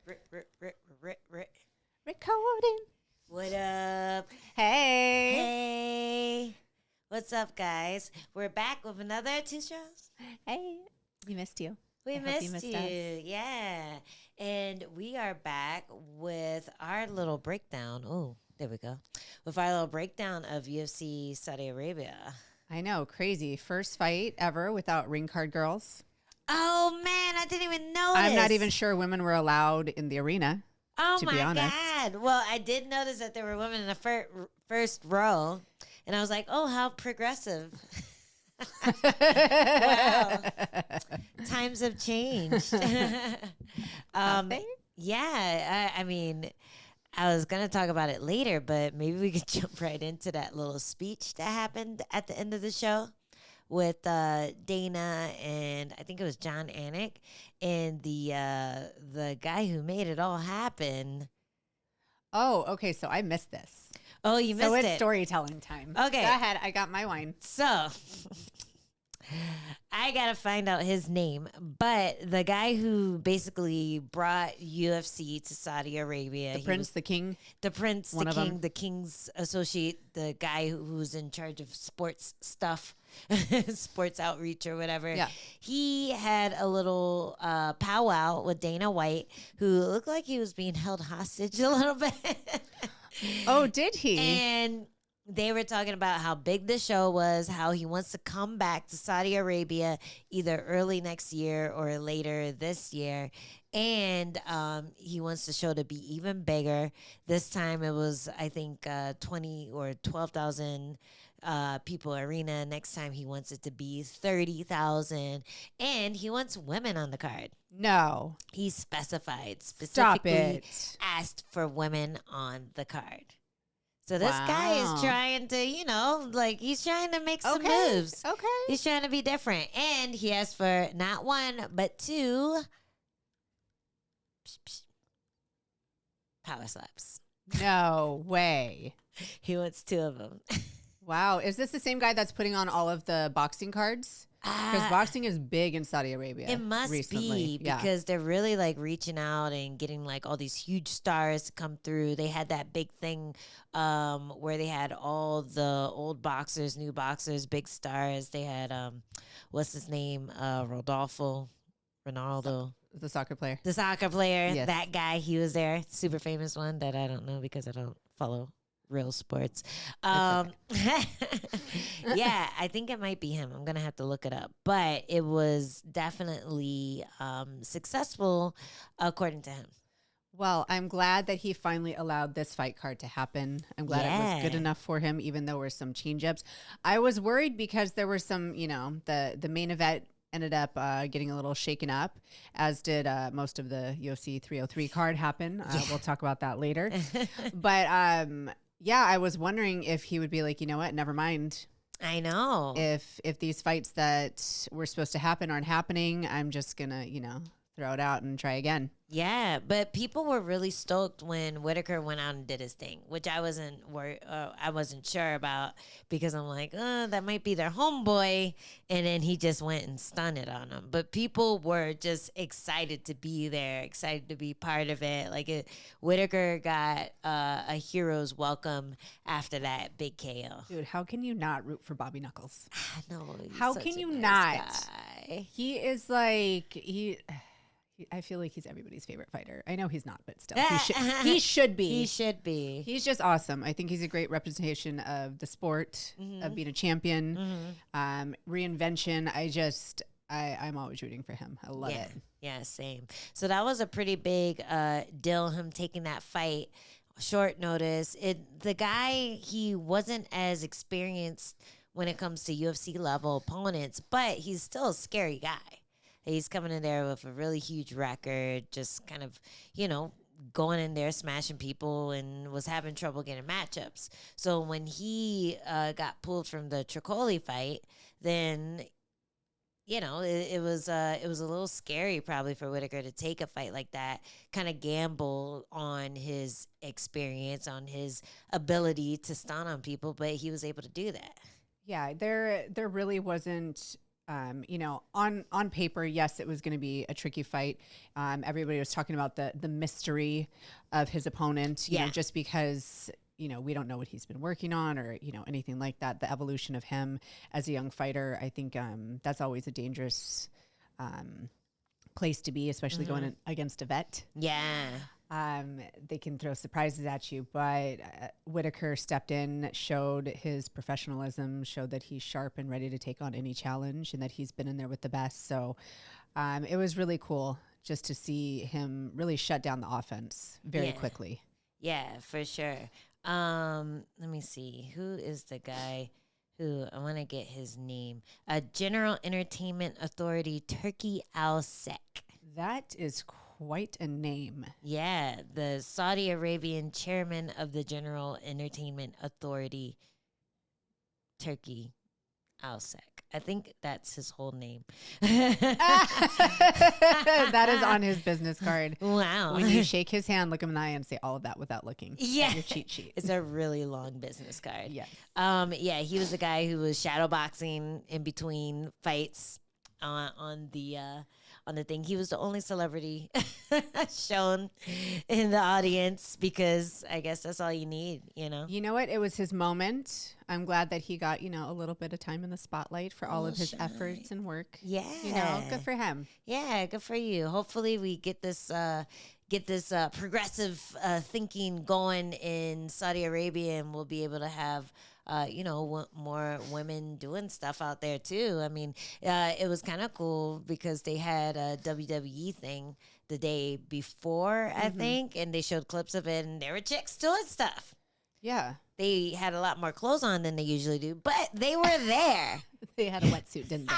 Recording. What up? Hey. Hey. What's up, guys? We're back with another Two Straws. Hey. We missed you. We I hope you missed missed you. us. Yeah. And we are back with our little breakdown. Oh, there we go. With our little breakdown of UFC Saudi Arabia. I know. Crazy. First fight ever without ring card girls. Oh, man. I didn't even notice. I'm not even sure women were allowed in the arena. Oh, to my be honest. God. Well, I did notice that there were women in the first row. And I was like, oh, how progressive. Wow. Times have changed. Yeah. I mean, I was going to talk about it later, but maybe we could jump right into that little speech that happened at the end of the show with Dana and I think it was John Anik and the guy who made it all happen. Oh, okay. So I missed this. Oh, you missed it. So it's storytelling time. Okay. Go ahead. I got my wine. So I got to find out his name, but the guy who basically brought UFC to Saudi Arabia. The Prince, the King. The Prince, the King, the King's associate, the guy who's in charge of sports stuff, sports outreach or whatever. Yeah. He had a little powwow with Dana White, who looked like he was being held hostage a little bit. Oh, did he? And they were talking about how big the show was, how he wants to come back to Saudi Arabia either early next year or later this year. And he wants the show to be even bigger. This time it was, I think, 20 or 12,000 people arena. Next time he wants it to be 30,000. And he wants women on the card. No. He specified, Stop specifically it. asked for women on the card. So this guy is trying to, he's trying to make some moves. Okay. He's trying to be different. And he asked for not one, but two power slaps. No way. He wants two of them. Wow. Is this the same guy that's putting on all of the boxing cards? Because boxing is big in Saudi Arabia. It must recently. be because they're really reaching out and getting all these huge stars to come through. They had that big thing where they had all the old boxers, new boxers, big stars. They had what's his name? Ronaldo. The soccer player. The soccer player. Yes. That guy, he was there. Super famous one that I don't know because I don't follow real sports. Yeah, I think it might be him. I'm going to have to look it up. But it was definitely successful according to him. Well, I'm glad that he finally allowed this fight card to happen. I'm glad it was good enough for him, even though there were some change-ups. I was worried because there were some, the main event ended up getting a little shaken up, as did most of the UFC 303 card happen. We'll talk about that later. But I was wondering if he would be like, you know what, never mind. I know. If these fights that were supposed to happen aren't happening, I'm just going to, throw it out and try again. Yeah, but people were really stoked when Whittaker went out and did his thing, which I wasn't I wasn't sure about because I'm like, that might be their homeboy, and then he just went and stunned it on them. But people were just excited to be there, excited to be part of it. Whittaker got a hero's welcome after that big KO. Dude, how can you not root for Bobby Knuckles? No, how can you not? Guy. He is I feel like he's everybody's favorite fighter. I know he's not, but still, he should be. He should be. He's just awesome. I think he's a great representation of the sport, of being a champion, reinvention. I'm always rooting for him. I love it. Yeah, same. So that was a pretty big deal, him taking that fight. Short notice. The guy, he wasn't as experienced when it comes to UFC level opponents, but he's still a scary guy. He's coming in there with a really huge record, just kind of, going in there smashing people and was having trouble getting matchups. So when he got pulled from the Trocolli fight, then, it was a little scary probably for Whittaker to take a fight like that, kind of gamble on his experience, on his ability to stun on people, but he was able to do that. Yeah, there really wasn't on paper, yes, it was going to be a tricky fight. Everybody was talking about the mystery of his opponent, just because, we don't know what he's been working on or, anything like that. The evolution of him as a young fighter, I think that's always a dangerous place to be, especially going against a vet. Yeah. They can throw surprises at you, but Whittaker stepped in, showed his professionalism, showed that he's sharp and ready to take on any challenge and that he's been in there with the best. So it was really cool just to see him really shut down the offense very quickly. Yeah, for sure. Let me see. Who is the guy who, I want to get his name. General Entertainment Authority, Turki Al-Sheikh. That is quite a name. Yeah, the Saudi Arabian chairman of the General Entertainment Authority, Turki Al-Sheikh. I think that's his whole name. That is on his business card. Wow. When you shake his hand, look him in the eye and say all of that without looking. Yeah. Your cheat sheet. It's a really long business card. Yes. Yeah, he was the guy who was shadow boxing in between fights on the thing. He was the only celebrity shown in the audience because I guess that's all you need, You know what? It was his moment. I'm glad that he got, a little bit of time in the spotlight for all of his efforts and work. Yeah. Good for him. Yeah, good for you. Hopefully we get this progressive thinking going in Saudi Arabia, and we'll be able to have more women doing stuff out there too. I mean, it was kind of cool because they had a WWE thing the day before, I think, and they showed clips of it, and there were chicks doing stuff. Yeah. They had a lot more clothes on than they usually do, but they were there. They had a wetsuit, didn't they?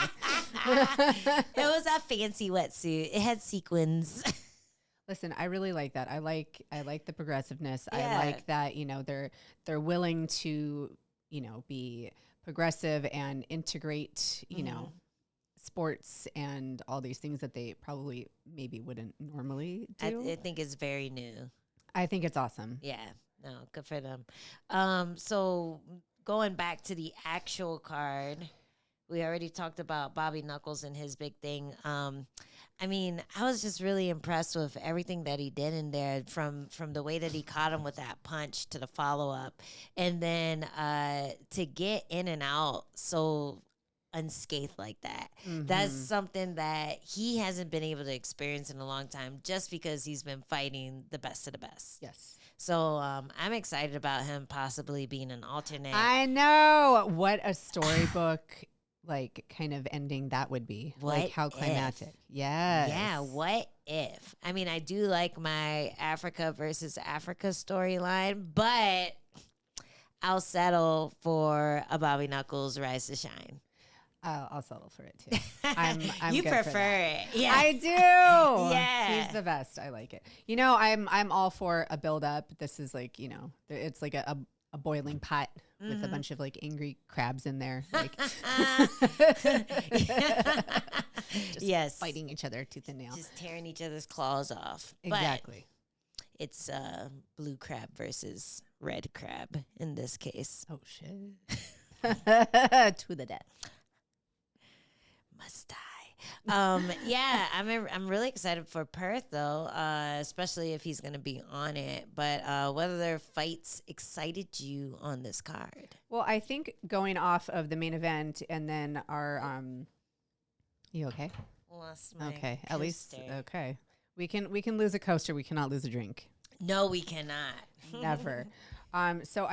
It was a fancy wetsuit. It had sequins. Listen, I really like that. I like the progressiveness. Yeah. I like that, they're willing to, be progressive and integrate, sports and all these things that they probably maybe wouldn't normally do. I think it's very new. I think it's awesome. Yeah. No, good for them. So going back to the actual card, we already talked about Bobby Knuckles and his big thing. I mean, I was just really impressed with everything that he did in there, from the way that he caught him with that punch to the follow-up. And then to get in and out so unscathed like that. That's something that he hasn't been able to experience in a long time, just because he's been fighting the best of the best. Yes. So I'm excited about him possibly being an alternate. I know. What a storybook kind of ending that would be. What how if? Climatic. Yes. Yeah, what if? I mean, I do like my Africa versus Africa storyline, but I'll settle for a Bobby Knuckles Rise to Shine. I'll settle for it too. I'm you good prefer for that. it. Yeah. I do. Yeah. He's the best. I like it. I'm all for a build up. This is it's like a boiling pot with a bunch of angry crabs in there. Just fighting each other tooth and nail. Just tearing each other's claws off. Exactly. But it's blue crab versus red crab in this case. Oh shit. To the death. Must die. Yeah, I'm really excited for Perth though, especially if he's gonna be on it. But whether their fights excited you on this card? Well, I think going off of the main event and then our you okay? Lost my okay, coaster. At least okay. We can lose a coaster. We cannot lose a drink. No, we cannot. Never. So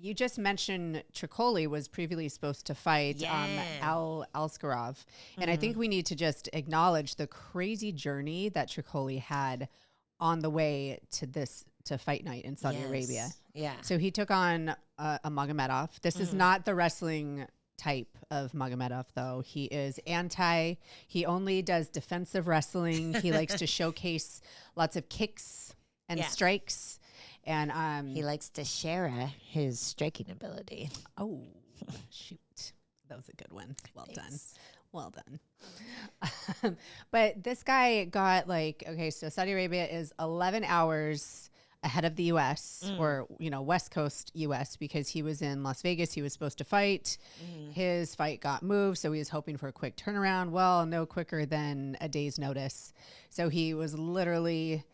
you just mentioned Trocolli was previously supposed to fight Aliskerov. And I think we need to just acknowledge the crazy journey that Trocolli had on the way to fight night in Saudi Arabia. Yeah. So he took on a Magomedov. This is not the wrestling type of Magomedov, though. He is he only does defensive wrestling. He likes to showcase lots of kicks and strikes. And he likes to share his striking ability. Oh, shoot. That was a good one. Well done. But this guy got so Saudi Arabia is 11 hours ahead of the U.S. or, West Coast U.S. because he was in Las Vegas. He was supposed to fight. His fight got moved, so he was hoping for a quick turnaround. Well, no quicker than a day's notice. So he was literally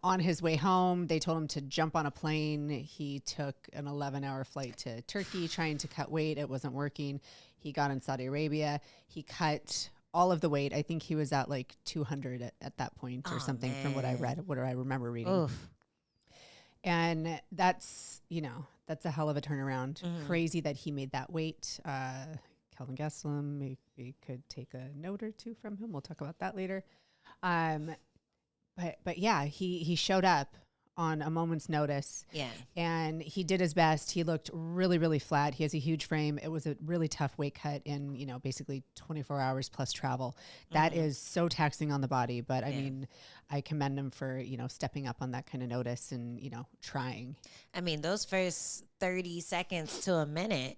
on his way home. They told him to jump on a plane. He took an 11-hour flight to Turkey trying to cut weight. It wasn't working. He got in Saudi Arabia. He cut all of the weight. I think he was at 200 at that point or something, man. From what I read, what I remember reading. Oof. And that's a hell of a turnaround. Crazy that he made that weight. Kelvin Gastelum, maybe could take a note or two from him. We'll talk about that later. But yeah, he showed up on a moment's notice. Yeah. And he did his best. He looked really, really flat. He has a huge frame. It was a really tough weight cut in, basically 24 hours plus travel. That is so taxing on the body. But I mean, I commend him for, stepping up on that kind of notice and, trying. I mean, those first 30 seconds to a minute,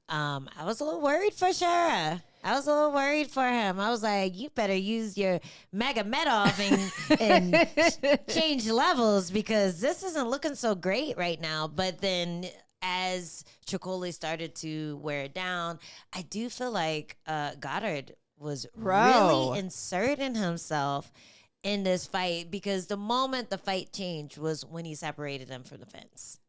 I was a little worried for Shara. I was a little worried for him. I was like, you better use your Magomedov and change levels because this isn't looking so great right now. But then as Trocolli started to wear it down, I do feel like Goddard was really inserting himself in this fight because the moment the fight changed was when he separated them from the fence.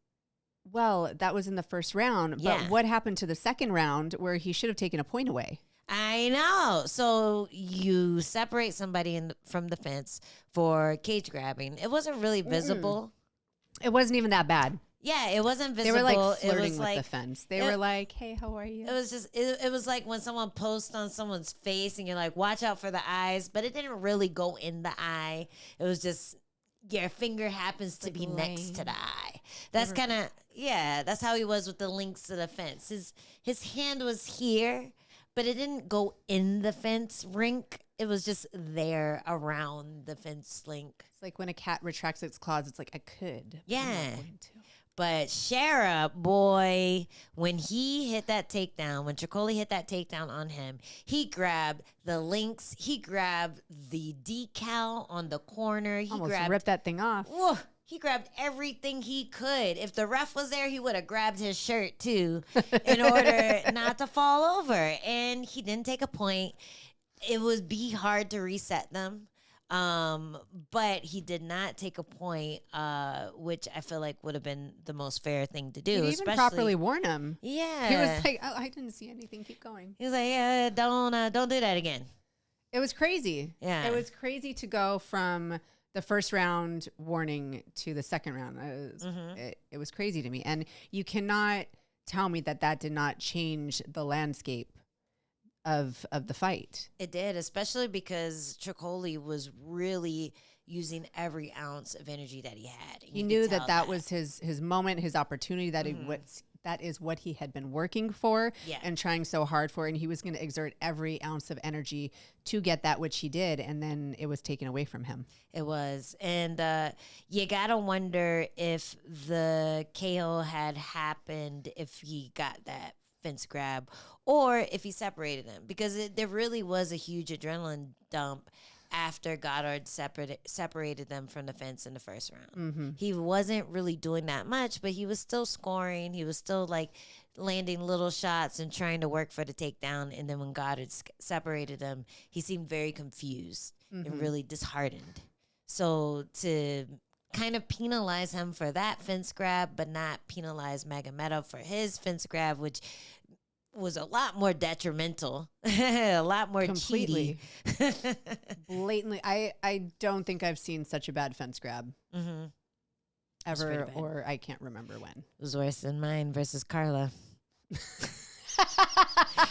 Well, that was in the first round. But what happened to the second round where he should have taken a point away? I know. So you separate somebody from the fence for cage grabbing. It wasn't really visible. It wasn't even that bad. Yeah, it wasn't visible. They were flirting with the fence. They were like, hey, how are you? It was just, it was like when someone posts on someone's face and you're like, watch out for the eyes. But it didn't really go in the eye. It was just, your finger happens to be next to the eye. That's kind of, that's how he was with the links to the fence. His hand was here, but it didn't go in the fence rink. It was just there around the fence link. It's like when a cat retracts its claws, it's like, I could. Yeah. But Shara, boy, when he hit that takedown, when Trocolli hit that takedown on him, he grabbed the links. He grabbed the decal on the corner. He almost ripped that thing off. Whoa. He grabbed everything he could. If the ref was there, he would have grabbed his shirt, too, in order not to fall over. And he didn't take a point. It would be hard to reset them. But he did not take a point, which I feel like would have been the most fair thing to do. He even properly warn him. Yeah. He was like, oh, I didn't see anything. Keep going. He was like, yeah, don't do that again. It was crazy. Yeah. It was crazy to go from the first round warning to the second round. It was crazy to me. And you cannot tell me that did not change the landscape of the fight. It did, especially because Trocolli was really using every ounce of energy that he had. He knew that was his moment, his opportunity, that is what he had been working for and trying so hard for, and he was going to exert every ounce of energy to get that, which he did, and then it was taken away from him. It was. And you got to wonder if the KO had happened if he got that fence grab or if he separated him, because there really was a huge adrenaline dump after Goddard separated them from the fence in the first round. He wasn't really doing that much, but he was still scoring. He was still landing little shots and trying to work for the takedown. And then when Goddard separated them, he seemed very confused and really disheartened. So to kind of penalize him for that fence grab, but not penalize Magomedov for his fence grab, which was a lot more detrimental, a lot more completely cheaty. Blatantly. I don't think I've seen such a bad fence grab ever, or I can't remember when. It was worse than mine versus Carla. But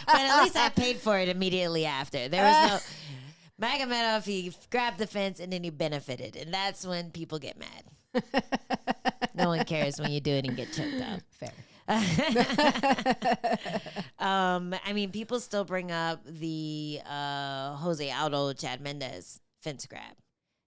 at least I paid for it immediately after. There was no Magomedov. He grabbed the fence and then he benefited, and that's when people get mad. No one cares when you do it and get choked out. Fair. I mean, people still bring up the Jose Aldo Chad Mendes fence grab.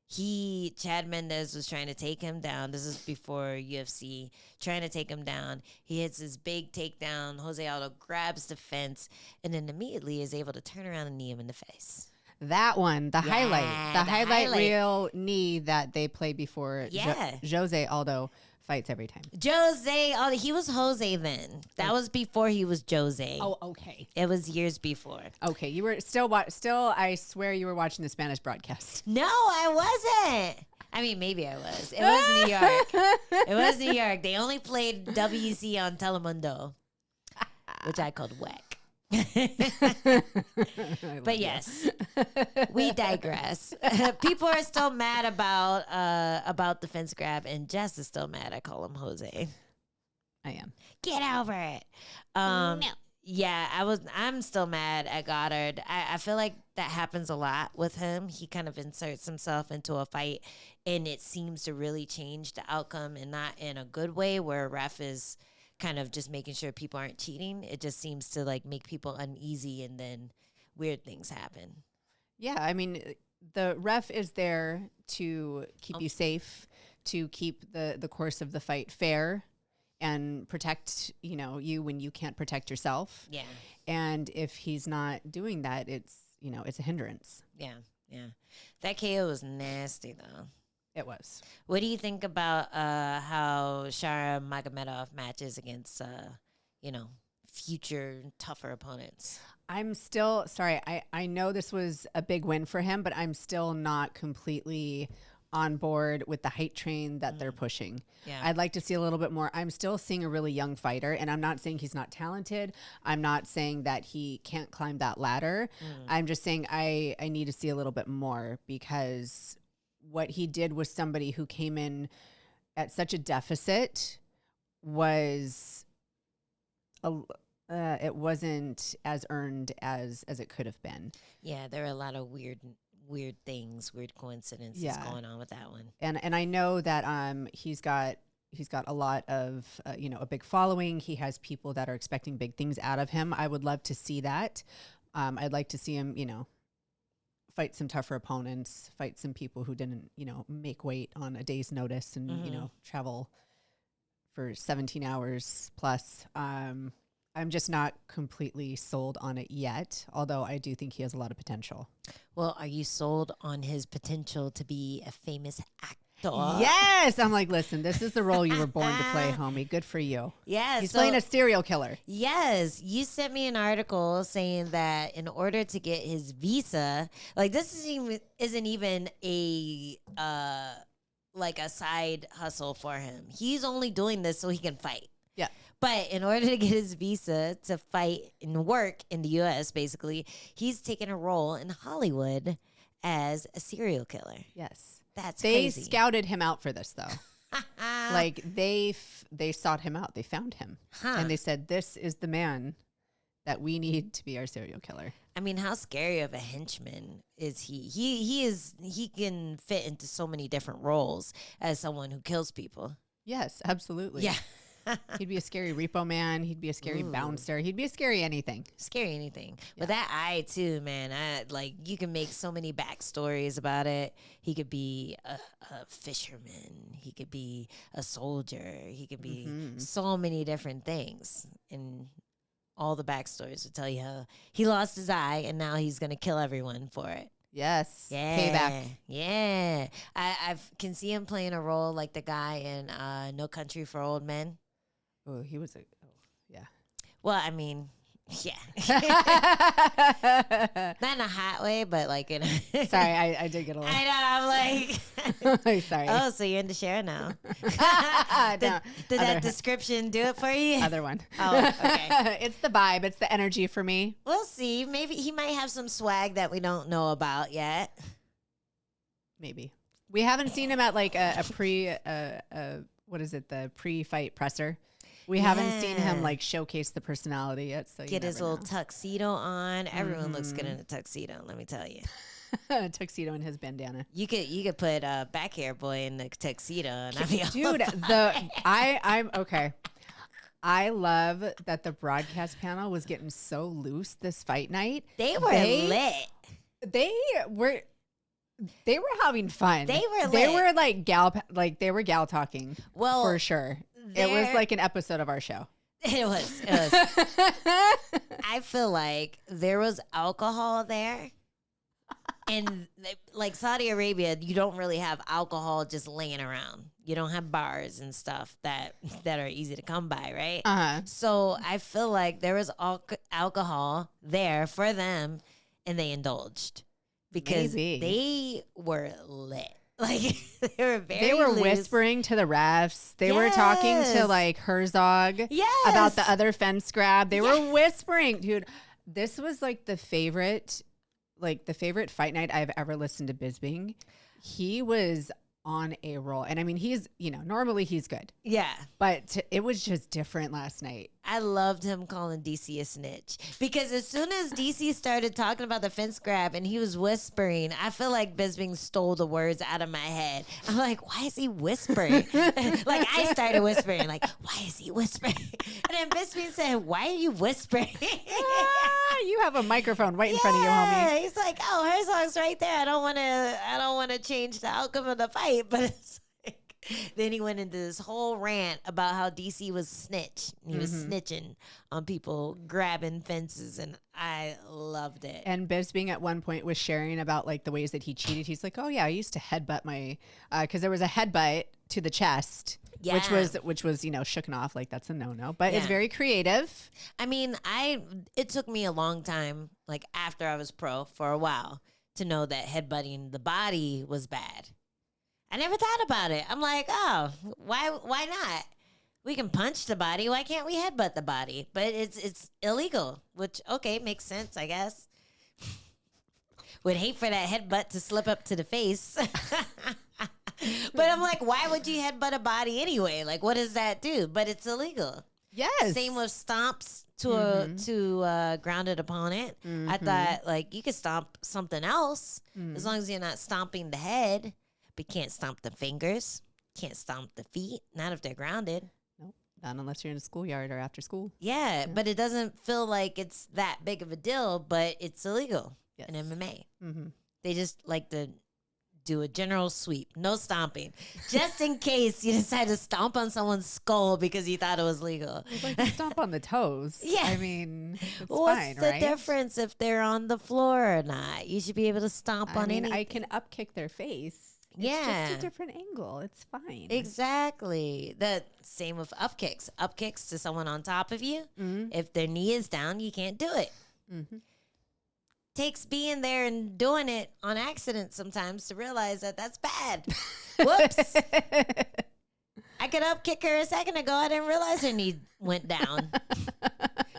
Chad Mendes was trying to take him down. This is before UFC, trying to take him down. He hits his big takedown. Jose Aldo grabs the fence and then immediately is able to turn around and knee him in the face. That one, the highlight reel knee that they play before Jose Aldo fights every time. Jose Aldo, he was Jose then. That was before he was Jose. Oh, okay. It was years before. Okay, you were still, I swear you were watching the Spanish broadcast. No, I wasn't. I mean, maybe I was. It was New York. It was New York. They only played WC on Telemundo, which I called whack. But yes, we digress. People are still mad about the fence grab, and Jess is still mad. I call him Jose. I am. Get over it. No. Yeah, I'm still mad at Goddard. I feel like that happens a lot with him. He kind of inserts himself into a fight, and it seems to really change the outcome, and not in a good way where a ref is kind of just making sure people aren't cheating. It just seems to like make people uneasy, and then weird things happen. Yeah, I mean, the ref is there to keep you safe, to keep the course of the fight fair, and protect you when you can't protect yourself. Yeah. And if he's not doing that, it's a hindrance. Yeah. That KO was nasty though. It was. What do you think about how Shara Magomedov matches against, future tougher opponents? I'm still, sorry, I know this was a big win for him, but I'm still not completely on board with the height train that they're pushing. Yeah. I'd like to see a little bit more. I'm still seeing a really young fighter, and I'm not saying he's not talented. I'm not saying that he can't climb that ladder. I'm just saying I need to see a little bit more, because what he did with somebody who came in at such a deficit was it wasn't as earned as it could have been. Yeah, there are a lot of weird things, weird coincidences going on with that one. And I know that he's got a lot of a big following. He has people that are expecting big things out of him. I would love to see that. I'd like to see him, fight some tougher opponents, fight some people who didn't, make weight on a day's notice and, travel for 17 hours plus. I'm just not completely sold on it yet, although I do think he has a lot of potential. Well, are you sold on his potential to be a famous actor? Yes. I'm like, listen, this is the role you were born to play, homie. Good for you. Yes. He's playing a serial killer. Yes. You sent me an article saying that in order to get his visa, like this isn't even a side hustle for him. He's only doing this so he can fight. Yeah. But in order to get his visa to fight and work in the U.S., basically, he's taking a role in Hollywood as a serial killer. Yes. That's they crazy. Scouted him out for this, though. Like they sought him out. They found him. And they said, this is the man that we need to be our serial killer. I mean, how scary of a henchman is he? He can fit into so many different roles as someone who kills people. Yes, absolutely. Yeah. He'd be a scary repo man. He'd be a scary bouncer. He'd be a scary anything. Scary anything. Yeah. But that eye too, man. You can make so many backstories about it. He could be a fisherman. He could be a soldier. He could be so many different things. And all the backstories would tell you how he lost his eye and now he's gonna kill everyone for it. Yes. Yeah. Payback. Yeah. I can see him playing a role like the guy in No Country for Old Men. Oh, he was yeah. Well, I mean, yeah. Not in a hot way, but like in a Sorry, I did get a little. I know, I'm like sorry. Oh, so you're into Shara now. Did Other, that description do it for you? Other one. Oh, okay. It's the vibe. It's the energy for me. We'll see. Maybe he might have some swag that we don't know about yet. Maybe. We haven't seen him at like a what is it? The pre-fight presser. We haven't seen him like showcase the personality yet. So get his little tuxedo on. Everyone looks good in a tuxedo. Let me tell you. A tuxedo and his bandana. You could put Back Hair Boy in the tuxedo, and I'd be dude. I'm okay. I love that the broadcast panel was getting so loose this fight night. They were lit. They were having fun. They were lit. They were like they were gal talking. Well, for sure. It was like an episode of our show. It was. I feel like there was alcohol there. And like Saudi Arabia, you don't really have alcohol just laying around. You don't have bars and stuff that are easy to come by, right? Uh-huh. So I feel like there was alcohol there for them, and they indulged because they were lit. Like they were loose. Whispering to the refs. They were talking to like Herzog about the other fence grab. They were whispering, dude. This was like the favorite fight night I've ever listened to Bisping. He was on a roll. And I mean, he's, normally he's good. Yeah. But it was just different last night. I loved him calling DC a snitch because as soon as DC started talking about the fence grab and he was whispering, I feel like Bisping stole the words out of my head. I'm like, why is he whispering? Like I started whispering, like, why is he whispering? And then Bisping said, why are you whispering? You have a microphone right in front of you, homie. He's like, oh, Herzog's right there. I don't want to change the outcome of the fight, but it's then he went into this whole rant about how DC was snitch. He was snitching on people grabbing fences, and I loved it. And Bisping at one point was sharing about like the ways that he cheated. He's like, oh yeah, I used to headbutt my, because there was a headbutt to the chest. Yeah. Which was shooken off, like that's a no-no, but it's very creative. I mean, it took me a long time, like after I was pro for a while, to know that headbutting the body was bad. I never thought about it. I'm like, oh, why not? We can punch the body. Why can't we headbutt the body? But it's illegal, which, okay, makes sense, I guess. Would hate for that headbutt to slip up to the face. But I'm like, why would you headbutt a body anyway? Like, what does that do? But it's illegal. Yes. Same with stomps to a grounded opponent. I thought, like, you could stomp something else as long as you're not stomping the head. But can't stomp the fingers, can't stomp the feet, not if they're grounded. Nope, not unless you're in a schoolyard or after school. Yeah, but it doesn't feel like it's that big of a deal, but it's illegal in MMA. They just like to do a general sweep, no stomping, just in case you decide to stomp on someone's skull because you thought it was legal. Like stomp on the toes. Yeah. I mean, it's What's fine, the right? difference if they're on the floor or not? You should be able to stomp on anything. I can up kick their face. It's just a different angle. It's fine. Exactly. The same with up kicks. Up kicks to someone on top of you. If their knee is down, you can't do it. Takes being there and doing it on accident sometimes to realize that that's bad. Whoops. I could up kick her a second ago. I didn't realize her knee went down.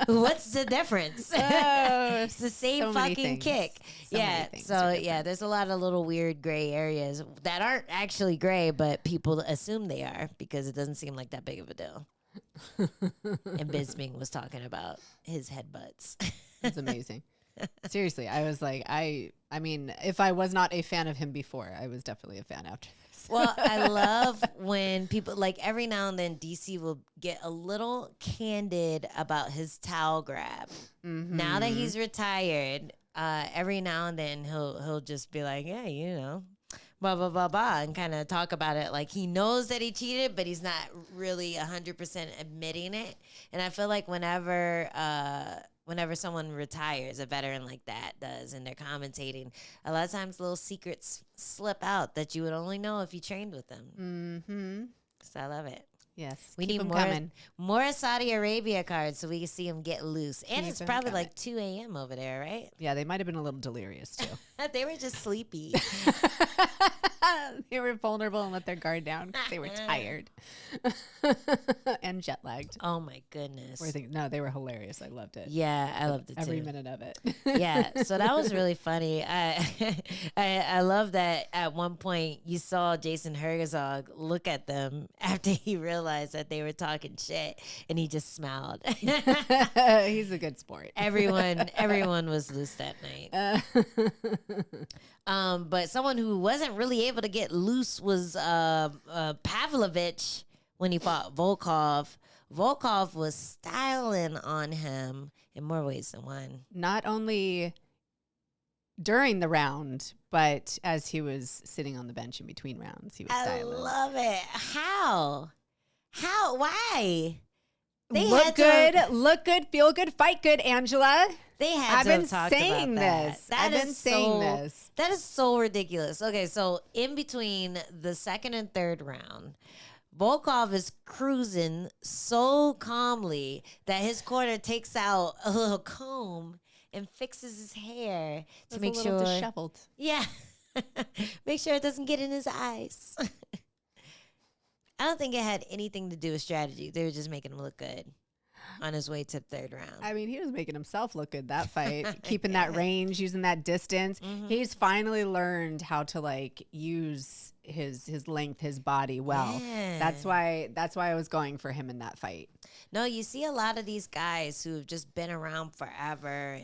What's the difference? It's the same fucking kick. There's a lot of little weird gray areas that aren't actually gray, but people assume they are because it doesn't seem like that big of a deal. And Bisping was talking about his headbutts. It's amazing. Seriously, I was like, I mean, if I was not a fan of him before, I was definitely a fan after this. Well, I love when people, like every now and then DC will get a little candid about his towel grab. Now that he's retired, every now and then he'll just be like, yeah, blah, blah, blah, blah, and kind of talk about it like he knows that he cheated, but he's not really 100% admitting it. And I feel like whenever someone retires, a veteran like that does, and they're commentating, a lot of times little secrets slip out that you would only know if you trained with them. So I love it. Yes. We need more Saudi Arabia cards so we can see them get loose. And it's probably like 2 a.m. over there, right? Yeah, they might have been a little delirious too. They were just sleepy. They were vulnerable and let their guard down because they were tired and jet lagged. Oh my goodness. No, they were hilarious. I loved it. Yeah, I loved it every too. minute of it. Yeah, so that was really funny. I love that at one point you saw Jason Herzog look at them after he realized that they were talking shit, and he just smiled. He's a good sport. Everyone was loose that night. But someone who wasn't really able to get loose was Pavlovich when he fought Volkov. Volkov was styling on him in more ways than one. Not only during the round, but as he was sitting on the bench in between rounds, he was styling. I love it. How? Why? Look good, feel good, fight good, Angela. They had I've to have been talked saying about that. this. I've been saying this. That is so ridiculous. Okay, so in between the second and third round, Volkov is cruising so calmly that his corner takes out a little comb and fixes his hair to make sure disheveled. Yeah. Make sure it doesn't get in his eyes. I don't think it had anything to do with strategy. They were just making him look good on his way to the third round. I mean, he was making himself look good that fight, keeping that range, using that distance. He's finally learned how to like use his length, his body well. Yeah. That's why I was going for him in that fight. No, you see a lot of these guys who have just been around forever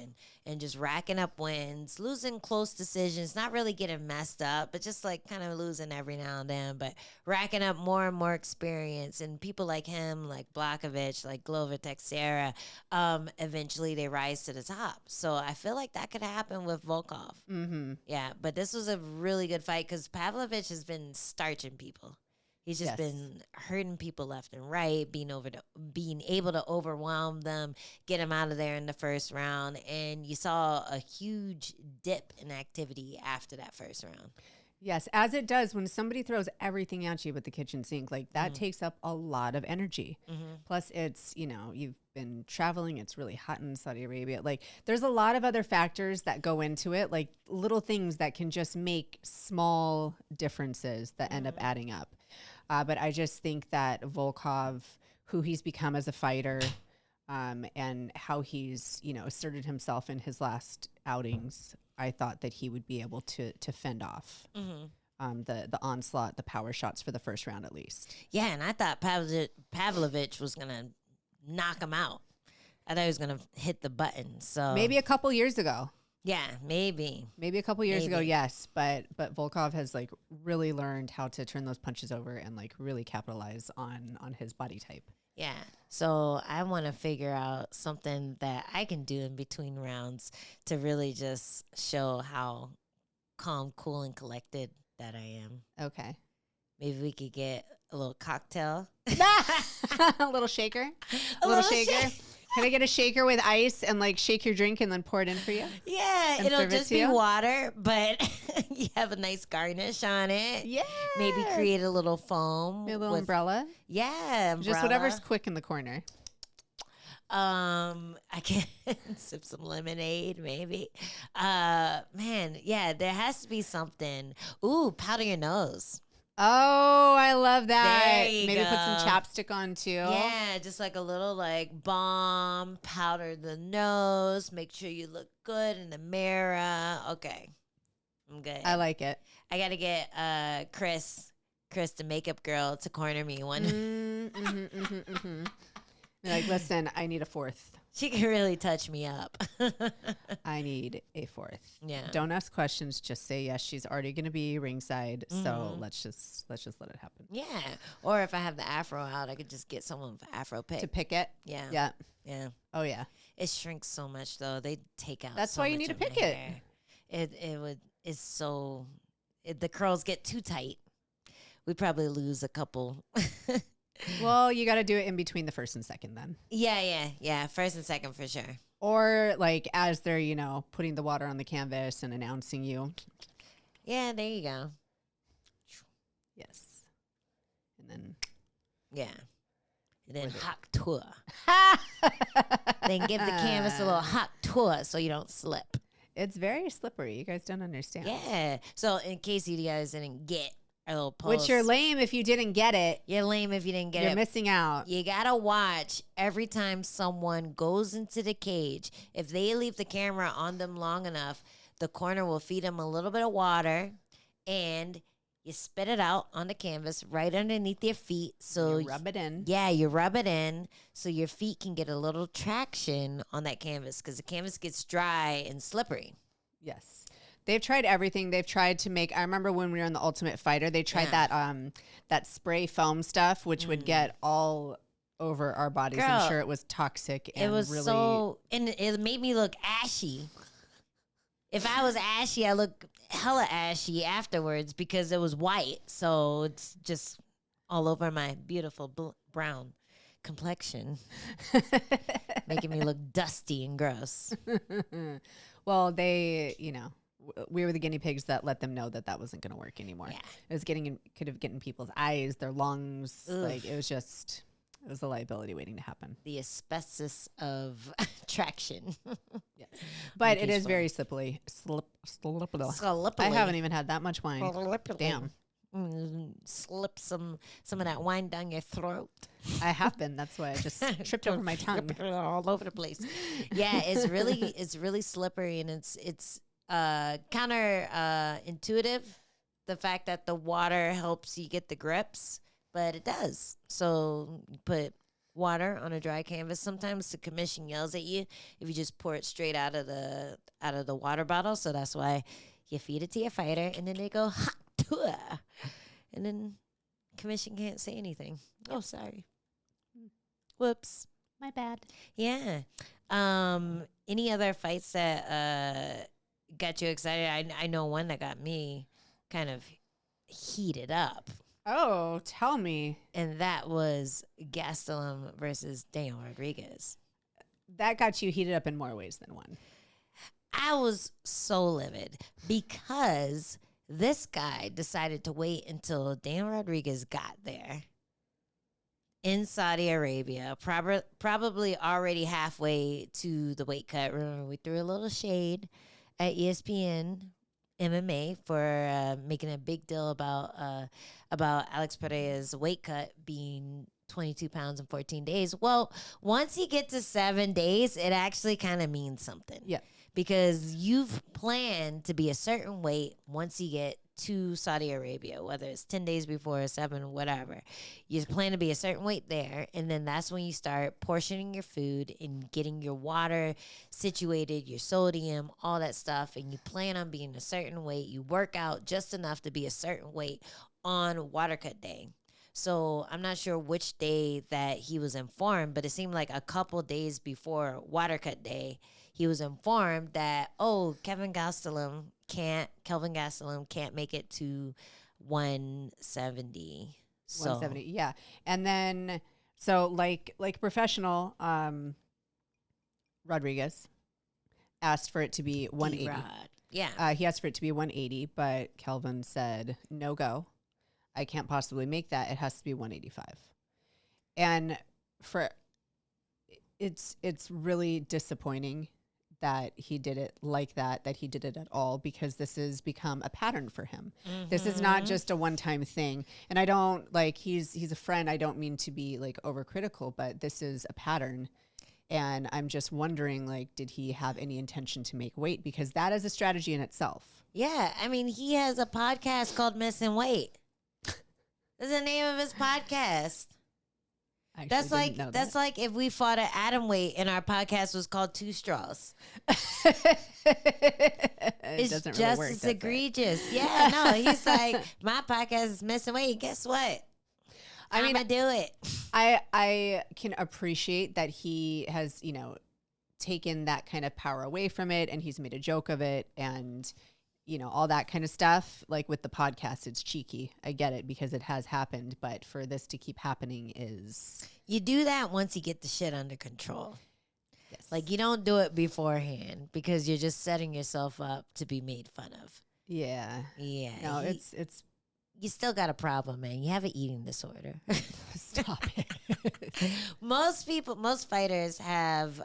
and just racking up wins, losing close decisions, not really getting messed up, but just like kind of losing every now and then, but racking up more and more experience. And people like him, like Blachowicz, like Glover Teixeira, eventually they rise to the top. So I feel like that could happen with Volkov. Mm-hmm. Yeah, but this was a really good fight because Pavlovich has been starching people. He's just been hurting people left and right, being able to overwhelm them, get them out of there in the first round. And you saw a huge dip in activity after that first round. Yes, as it does when somebody throws everything at you with the kitchen sink. Like that takes up a lot of energy. Plus it's, you've been traveling. It's really hot in Saudi Arabia. Like there's a lot of other factors that go into it, like little things that can just make small differences that end up adding up. But I just think that Volkov, who he's become as a fighter, and how he's, asserted himself in his last outings, I thought that he would be able to fend off the onslaught, the power shots for the first round at least. Yeah, and I thought Pavlovich was going to knock him out. I thought he was going to hit the button. So maybe a couple years ago. Yeah, maybe a couple years ago, yes, but Volkov has like really learned how to turn those punches over and like really capitalize on his body type. Yeah, so I want to figure out something that I can do in between rounds to really just show how calm, cool, and collected that I am. Okay, maybe we could get a little cocktail, a little shaker, a little shaker. Can I get a shaker with ice and like shake your drink and then pour it in for you? Yeah, it'll just be water, but you have a nice garnish on it. Yeah. Maybe create a little foam. Maybe a little umbrella. Yeah, umbrella. Just whatever's quick in the corner. I can sip some lemonade, maybe. Man, yeah, there has to be something. Ooh, powder your nose. Oh, I love that. Maybe put some chapstick on too. Yeah, just like a little like balm, powder the nose, make sure you look good in the mirror. Okay. I'm good. I like it. I got to get Chris, the makeup girl, to corner me one. You're like, listen, I need a fourth. She can really touch me up. I need a fourth. Yeah. Don't ask questions. Just say yes. She's already going to be ringside. So let's just let it happen. Yeah. Or if I have the afro out, I could just get someone with afro pick. To pick it? Yeah. Yeah. Yeah. Oh, yeah. It shrinks so much, though. They take out That's so why you much need to of my pick it. hair. The curls get too tight. We'd probably lose a couple. Well, you got to do it in between the first and second then. Yeah. First and second for sure. Or like as they're, putting the water on the canvas and announcing you. Yeah, there you go. Yes. And then. Yeah. And then hot tour. Then give the canvas a little hot tour so you don't slip. It's very slippery. You guys don't understand. Yeah. So in case you guys didn't get our little post. Which you're lame if you didn't get it. You're lame if you didn't get it. You're missing out. You got to watch every time someone goes into the cage. If they leave the camera on them long enough, the corner will feed them a little bit of water and you spit it out on the canvas right underneath your feet. So you rub it in. Yeah, you rub it in so your feet can get a little traction on that canvas because the canvas gets dry and slippery. Yes. They've tried everything. They've tried to make. I remember when we were in the Ultimate Fighter, they tried that spray foam stuff, which would get all over our bodies. Girl, I'm sure it was toxic. And it was really and it made me look ashy. If I was ashy, I look hella ashy afterwards because it was white. So it's just all over my beautiful brown complexion, making me look dusty and gross. Well, they, we were the guinea pigs that let them know that that wasn't going to work anymore. Yeah. It was could have gotten people's eyes, their lungs. Ugh. Like it was a liability waiting to happen. The asbestos of traction. Yes. But it is very slippery. I haven't even had that much wine. Damn. Slip some of that wine down your throat. I have been. That's why I just tripped over my tongue all over the place. Yeah, it's really slippery, and it's counter intuitive. The fact that the water helps you get the grips, but it does. So you put water on a dry canvas. Sometimes the commission yells at you if you just pour it straight out of the water bottle. So that's why you feed it to your fighter, and then they go ha. And then commission can't say anything. Oh, sorry. Whoops. My bad. Yeah. Any other fights that got you excited? I know one that got me kind of heated up. Oh, tell me. And that was Gastelum versus Daniel Rodriguez. That got you heated up in more ways than one. I was so livid because this guy decided to wait until Daniel Rodriguez got there in Saudi Arabia, probably already halfway to the weight cut. Remember, we threw a little shade at ESPN MMA for making a big deal about Alex Pereira's weight cut being 22 pounds in 14 days. Well, once you get to 7 days, it actually kind of means something. Yeah. Because you've planned to be a certain weight once you get to Saudi Arabia, whether it's 10 days before, 7, whatever. You plan to be a certain weight there, and then that's when you start portioning your food and getting your water situated, your sodium, all that stuff, and you plan on being a certain weight. You work out just enough to be a certain weight on water cut day. So I'm not sure which day that he was informed, but it seemed like a couple days before water cut day, he was informed that, Kelvin Gastelum can't make it to 170. So 170, yeah. And then, so like professional Rodriguez asked for it to be 180. D-Rod. Yeah. He asked for it to be 180, but Kelvin said, no go. I can't possibly make that. It has to be 185. And it's really disappointing that he did it like that he did it at all, because this has become a pattern for him. Mm-hmm. This is not just a one-time thing. And I don't, he's a friend. I don't mean to be, overcritical, but this is a pattern. And I'm just wondering, did he have any intention to make weight? Because that is a strategy in itself. Yeah. I mean, he has a podcast called Missing Weight. That's the name of his podcast. That's like if we fought an atom weight and our podcast was called Two Straws. It's doesn't just really work, as egregious. Yeah, no, he's like, my podcast is Missing Weight. Guess what? I'm gonna do it. I can appreciate that he has, taken that kind of power away from it, and he's made a joke of it, and all that kind of stuff. Like with the podcast, it's cheeky. I get it, because it has happened, but for this to keep happening is... You do that once you get the shit under control. Yes. You don't do it beforehand, because you're just setting yourself up to be made fun of. Yeah. Yeah. No, it's... You still got a problem, man. You have an eating disorder. Stop it. Most fighters have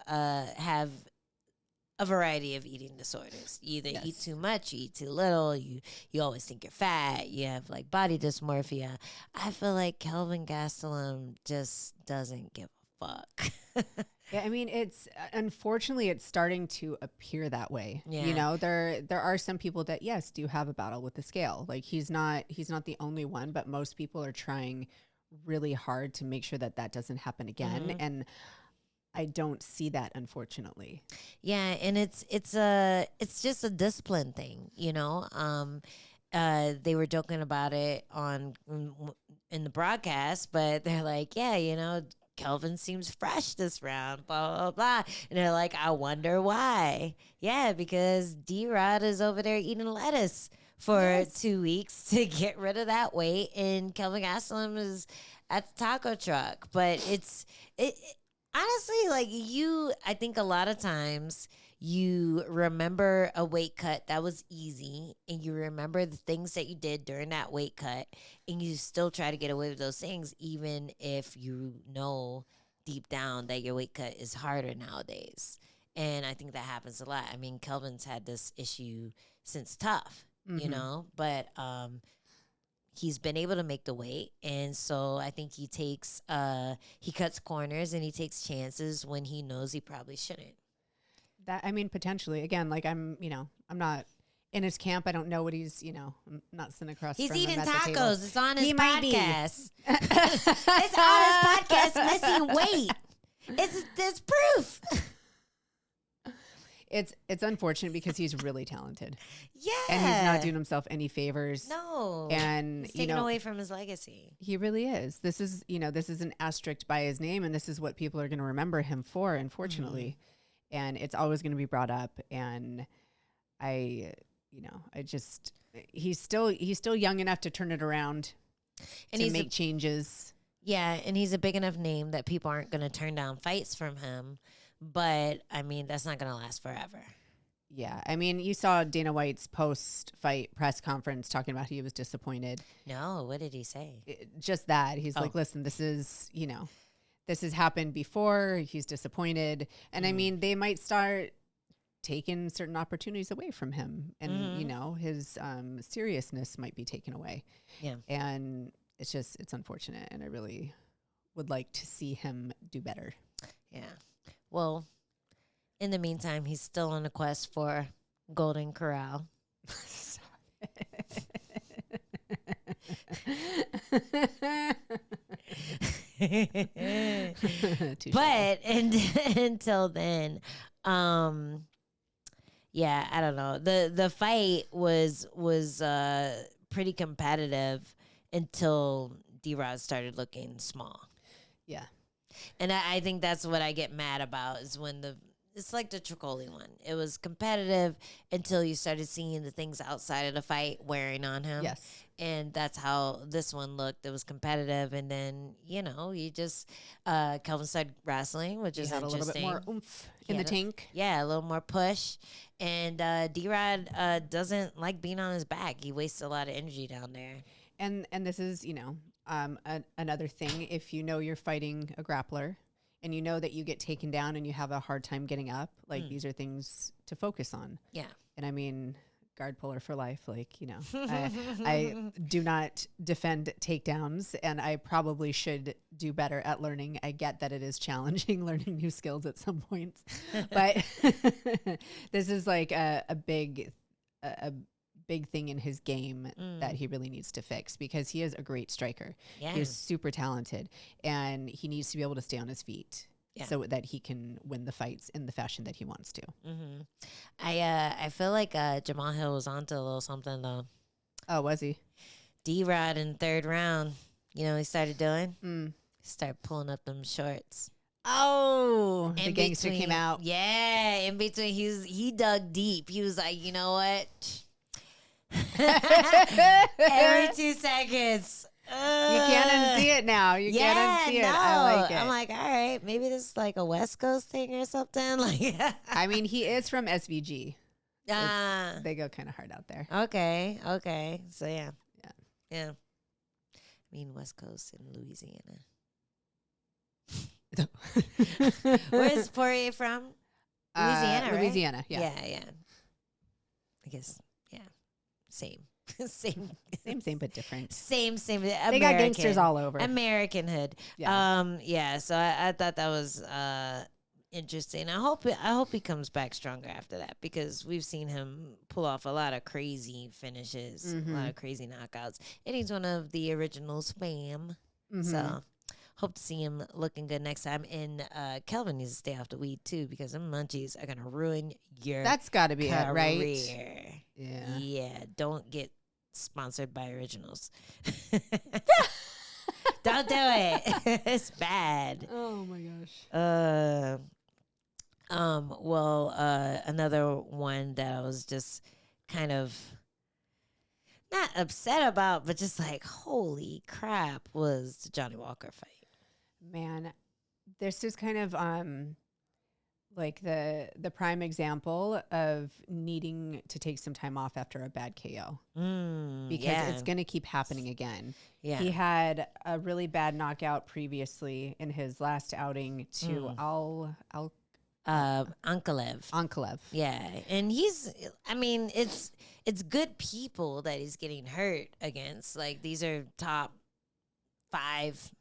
a variety of eating disorders. You either eat too much, you eat too little, you always think you're fat, you have body dysmorphia. I feel like Kelvin Gastelum just doesn't give a fuck. Yeah, I mean, unfortunately it's starting to appear that way. Yeah. There are some people that do have a battle with the scale. He's not the only one, but most people are trying really hard to make sure that doesn't happen again. Mm-hmm. And I don't see that, unfortunately. Yeah, and it's just a discipline thing, They were joking about it in the broadcast, but they're like, Kelvin seems fresh this round, blah, blah, blah. And they're like, I wonder why. Yeah, because D-Rod is over there eating lettuce for 2 weeks to get rid of that weight, and Kelvin Gastelum is at the taco truck. But it honestly, like I think a lot of times you remember a weight cut that was easy, and you remember the things that you did during that weight cut, and you still try to get away with those things, even if you know deep down that your weight cut is harder nowadays. And I think that happens a lot. I mean, Kelvin's had this issue since tough, you know, but he's been able to make the weight. And so I think he cuts corners and he takes chances when he knows he probably shouldn't. I mean, potentially. Again, like I'm not in his camp. I don't know what he's, I'm not sitting across from him. He's eating at the table. tacos. It's on his podcast. It's on his podcast, missing weight. There's proof. It's unfortunate because he's really talented. Yeah. And he's not doing himself any favors. No. And he's taking away from his legacy. He really is. This is an asterisk by his name, and this is what people are going to remember him for, unfortunately. And it's always going to be brought up. And he's still young enough to turn it around and to make changes. Yeah, and he's a big enough name that people aren't going to turn down fights from him. But, I mean, that's not going to last forever. Yeah. I mean, you saw Dana White's post-fight press conference talking about he was disappointed. No, what did he say? Just that. He's like, listen, this has happened before. He's disappointed. And, I mean, they might start taking certain opportunities away from him. And, his seriousness might be taken away. Yeah. And it's unfortunate. And I really would like to see him do better. Yeah. Well, in the meantime, he's still on a quest for Golden Corral. But until then, yeah, I don't know. The fight was pretty competitive until D-Rod started looking small. Yeah. And I think that's what I get mad about is when it's like the Trocolli one. It was competitive until you started seeing the things outside of the fight wearing on him. Yes. And that's how this one looked. It was competitive. And then, you just, Kelvin started wrestling, which is interesting. A little bit more oomph in the tank. Yeah, a little more push. And D-Rod doesn't like being on his back. He wastes a lot of energy down there. And this is, another thing. If you're fighting a grappler and you know that you get taken down and you have a hard time getting up, like these are things to focus on. Yeah. And I mean, guard puller for life. Like, I do not defend takedowns, and I probably should do better at learning. I get that it is challenging learning new skills at some points, but this is like a big thing in his game that he really needs to fix, because he is a great striker. Yeah. He is super talented, and he needs to be able to stay on his feet so that he can win the fights in the fashion that he wants to. Mm-hmm. I feel like Jamal Hill was onto a little something though. Oh, was he? D-Rod in the third round, he started doing? He started pulling up them shorts. Oh, the gangster came out. Yeah, in between, he dug deep. He was like, you know what? Every 2 seconds. You can't unsee it now. You can't unsee it. I like it. I'm like, all right, maybe this is like a West Coast thing or something. Like, I mean, he is from SVG. They go kind of hard out there. Okay. So yeah. I mean, West Coast in Louisiana. Where's Poirier from? Louisiana, right? Louisiana, yeah. Yeah. I guess, yeah. Same, but different. Same. They got gangsters all over. American hood. Yeah. So I thought that was interesting. I hope he comes back stronger after that, because we've seen him pull off a lot of crazy finishes, a lot of crazy knockouts, and he's one of the originals, fam. So hope to see him looking good next time. And Kelvin needs to stay off the weed too, because them munchies are gonna ruin your. That's got to be career. it, right? Yeah. Yeah. Don't get sponsored by Originals. Don't do it. It's bad. Oh my gosh. Well, another one that I was just kind of not upset about, but just like, holy crap, was the Johnny Walker fight. Man, this is kind of like the prime example of needing to take some time off after a bad KO. Because it's going to keep happening again. Yeah. He had a really bad knockout previously in his last outing to Ankalaev. Yeah. And it's good people that he's getting hurt against. Like, these are top 5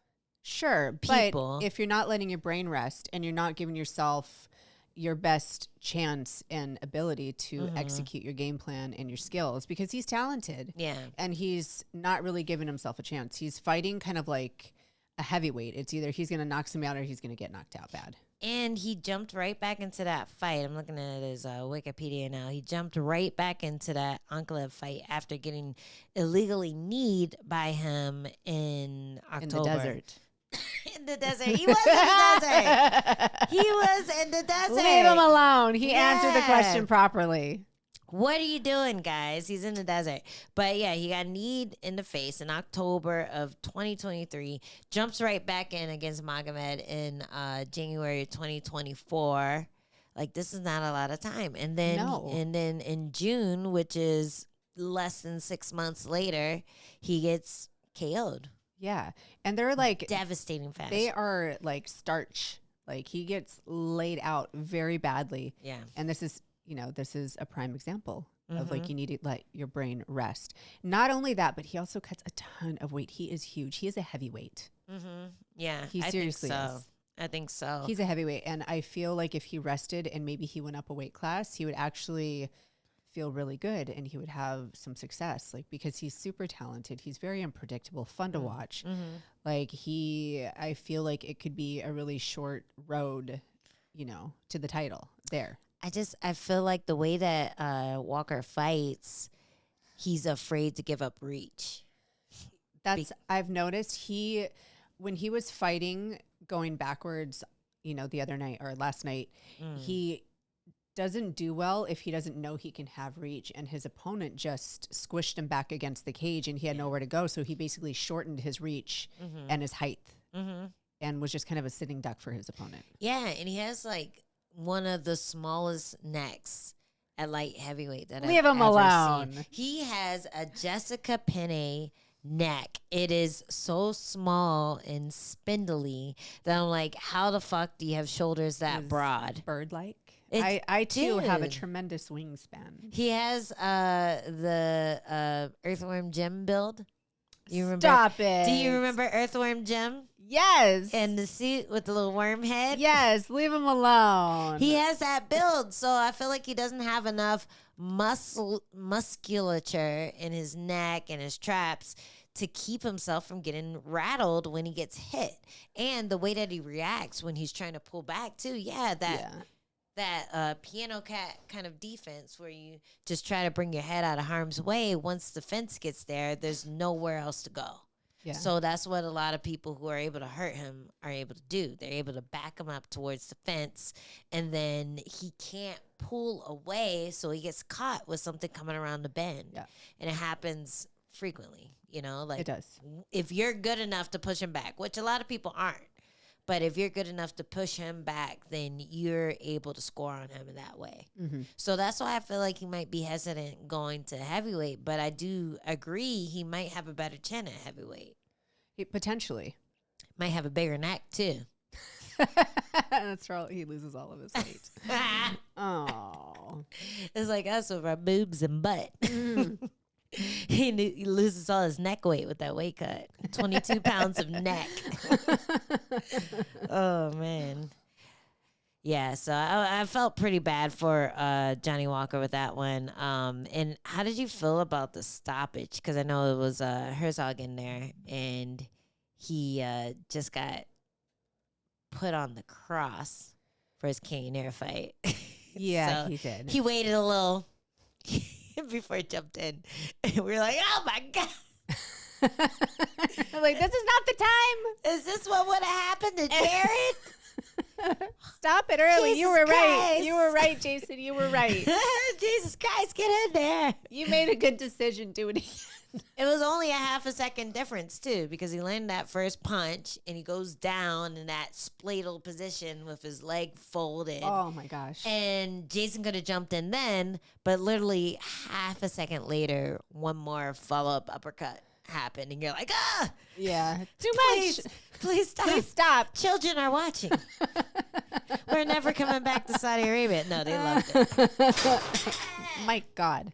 people. But if you're not letting your brain rest and you're not giving yourself your best chance and ability to execute your game plan and your skills, because he's talented. Yeah. And he's not really giving himself a chance. He's fighting kind of like a heavyweight. It's either he's going to knock somebody out or he's going to get knocked out bad. And he jumped right back into that fight. I'm looking at his Wikipedia now. He jumped right back into that Ankalaev fight after getting illegally kneed by him in October. In the desert. In the desert. He was in the desert. He was in the desert. Leave him alone. He answered the question properly. What are you doing, guys? He's in the desert. But yeah, he got kneed in the face in October of 2023. Jumps right back in against Magomed in January 2024. Like, this is not a lot of time. And then in June, which is less than 6 months later, he gets KO'd. Yeah. And they're like devastating fashion. They are like starch. Like, he gets laid out very badly. Yeah. And this is a prime example of like, you need to let your brain rest. Not only that, but he also cuts a ton of weight. He is huge. He is a heavyweight. Yeah. He seriously is. I think so. He's a heavyweight. And I feel like if he rested and maybe he went up a weight class, he would actually feel really good and he would have some success, like, because he's super talented. He's very unpredictable, fun to watch. Like, I feel like it could be a really short road, to the title there. I feel like the way that Walker fights, he's afraid to give up reach. I've noticed when he was fighting going backwards, the other night or last night, he doesn't do well if he doesn't know he can have reach, and his opponent just squished him back against the cage and he had nowhere to go. So he basically shortened his reach and his height and was just kind of a sitting duck for his opponent. Yeah. And he has like one of the smallest necks at light heavyweight that Leave him alone. Seen. He has a Jessica Penne neck. It is so small and spindly that I'm like, how the fuck do you have shoulders that broad? Bird-like. I too have a tremendous wingspan. He has the Earthworm Jim build. You remember? Stop it. Do you remember Earthworm Jim? Yes. And the suit with the little worm head? Yes. Leave him alone. He has that build. So I feel like he doesn't have enough musculature in his neck and his traps to keep himself from getting rattled when he gets hit. And the way that he reacts when he's trying to pull back too. That piano cat kind of defense where you just try to bring your head out of harm's way. Once the fence gets there, there's nowhere else to go. Yeah. So that's what a lot of people who are able to hurt him are able to do. They're able to back him up towards the fence, and then he can't pull away, so he gets caught with something coming around the bend. Yeah. And it happens frequently, like it does. If you're good enough to push him back, which a lot of people aren't. But if you're good enough to push him back, then you're able to score on him in that way. So that's why I feel like he might be hesitant going to heavyweight. But I do agree he might have a better chin at heavyweight. Potentially. Might have a bigger neck, too. That's right. He loses all of his weight. Oh. It's like us with our boobs and butt. He loses all his neck weight with that weight cut. 22 pounds of neck. Oh, man. Yeah, so I felt pretty bad for Johnny Walker with that one. And how did you feel about the stoppage? Because I know it was Herzog in there, and he just got put on the cross for his Cannonier fight. Yeah, so he did. He waited a little before he jumped in. And we were like, oh, my God. Like, this is not the time. Is this what would have happened to Jared? Stop it early. Jesus you were Christ. Right. You were right, Jason. You were right. Jesus Christ, get in there. You made a good decision doing it. It was only a half a second difference, too, because he landed that first punch and he goes down in that spladle position with his leg folded. Oh, my gosh. And Jason could have jumped in then, but literally half a second later, one more follow-up uppercut happened. And you're like, ah! Yeah. Too Please, much. please stop. Please stop. Children are watching. We're never coming back to Saudi Arabia. No, they loved it. My God.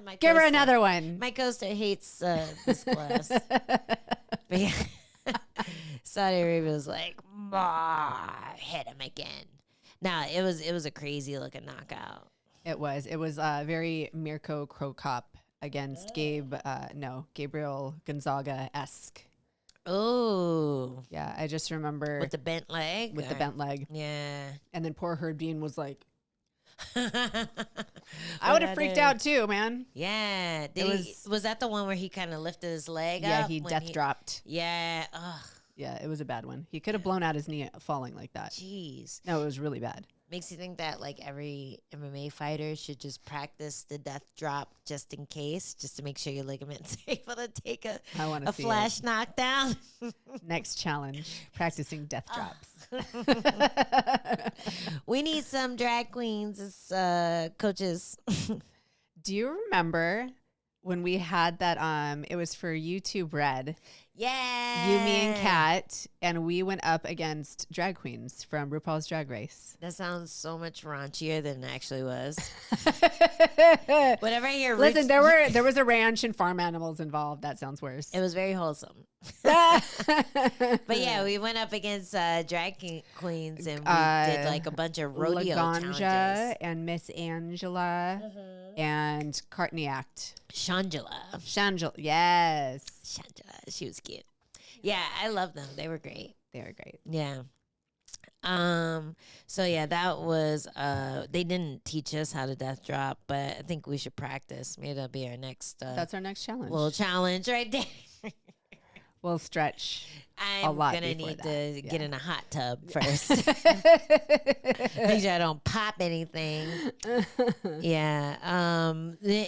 My Give her coaster- another one. My coaster hates this class. But yeah, Saudi Arabia was like, hit him again. Nah, it was a crazy looking knockout. It was very Mirko Krokop against Gabriel Gonzaga-esque. Oh. Yeah, I just remember. With the bent leg? With the bent leg. Yeah. And then poor Herb Dean was like, I What would have freaked out too, man. Yeah. Was that the one where he kind of lifted his leg up? Yeah, he dropped. Yeah. Ugh. Yeah, it was a bad one. He could have blown out his knee falling like that. Jeez. No, it was really bad. Makes you think that like every MMA fighter should just practice the death drop just in case, just to make sure your ligaments are able to take a flash knockdown. Next challenge, practicing death drops. We need some drag queens as coaches. Do you remember when we had that? It was for YouTube Red. Yeah. You, me, and Kat, and we went up against drag queens from RuPaul's Drag Race. That sounds so much raunchier than it actually was. Whenever I hear listen, there was a ranch and farm animals involved. That sounds worse. It was very wholesome. But yeah, we went up against drag queens and we did like a bunch of rodeo Laganja challenges. And Miss Angela and Cartney Act. Shangela, yes. Shangela, she was cute. Yeah, I love them. They were great. They were great. Yeah. So yeah, that was they didn't teach us how to death drop, but I think we should practice. Maybe that'll be our next that's our next challenge. little challenge right there. We'll stretch. I'm gonna need to get in a hot tub first. Make sure I don't pop anything. Yeah.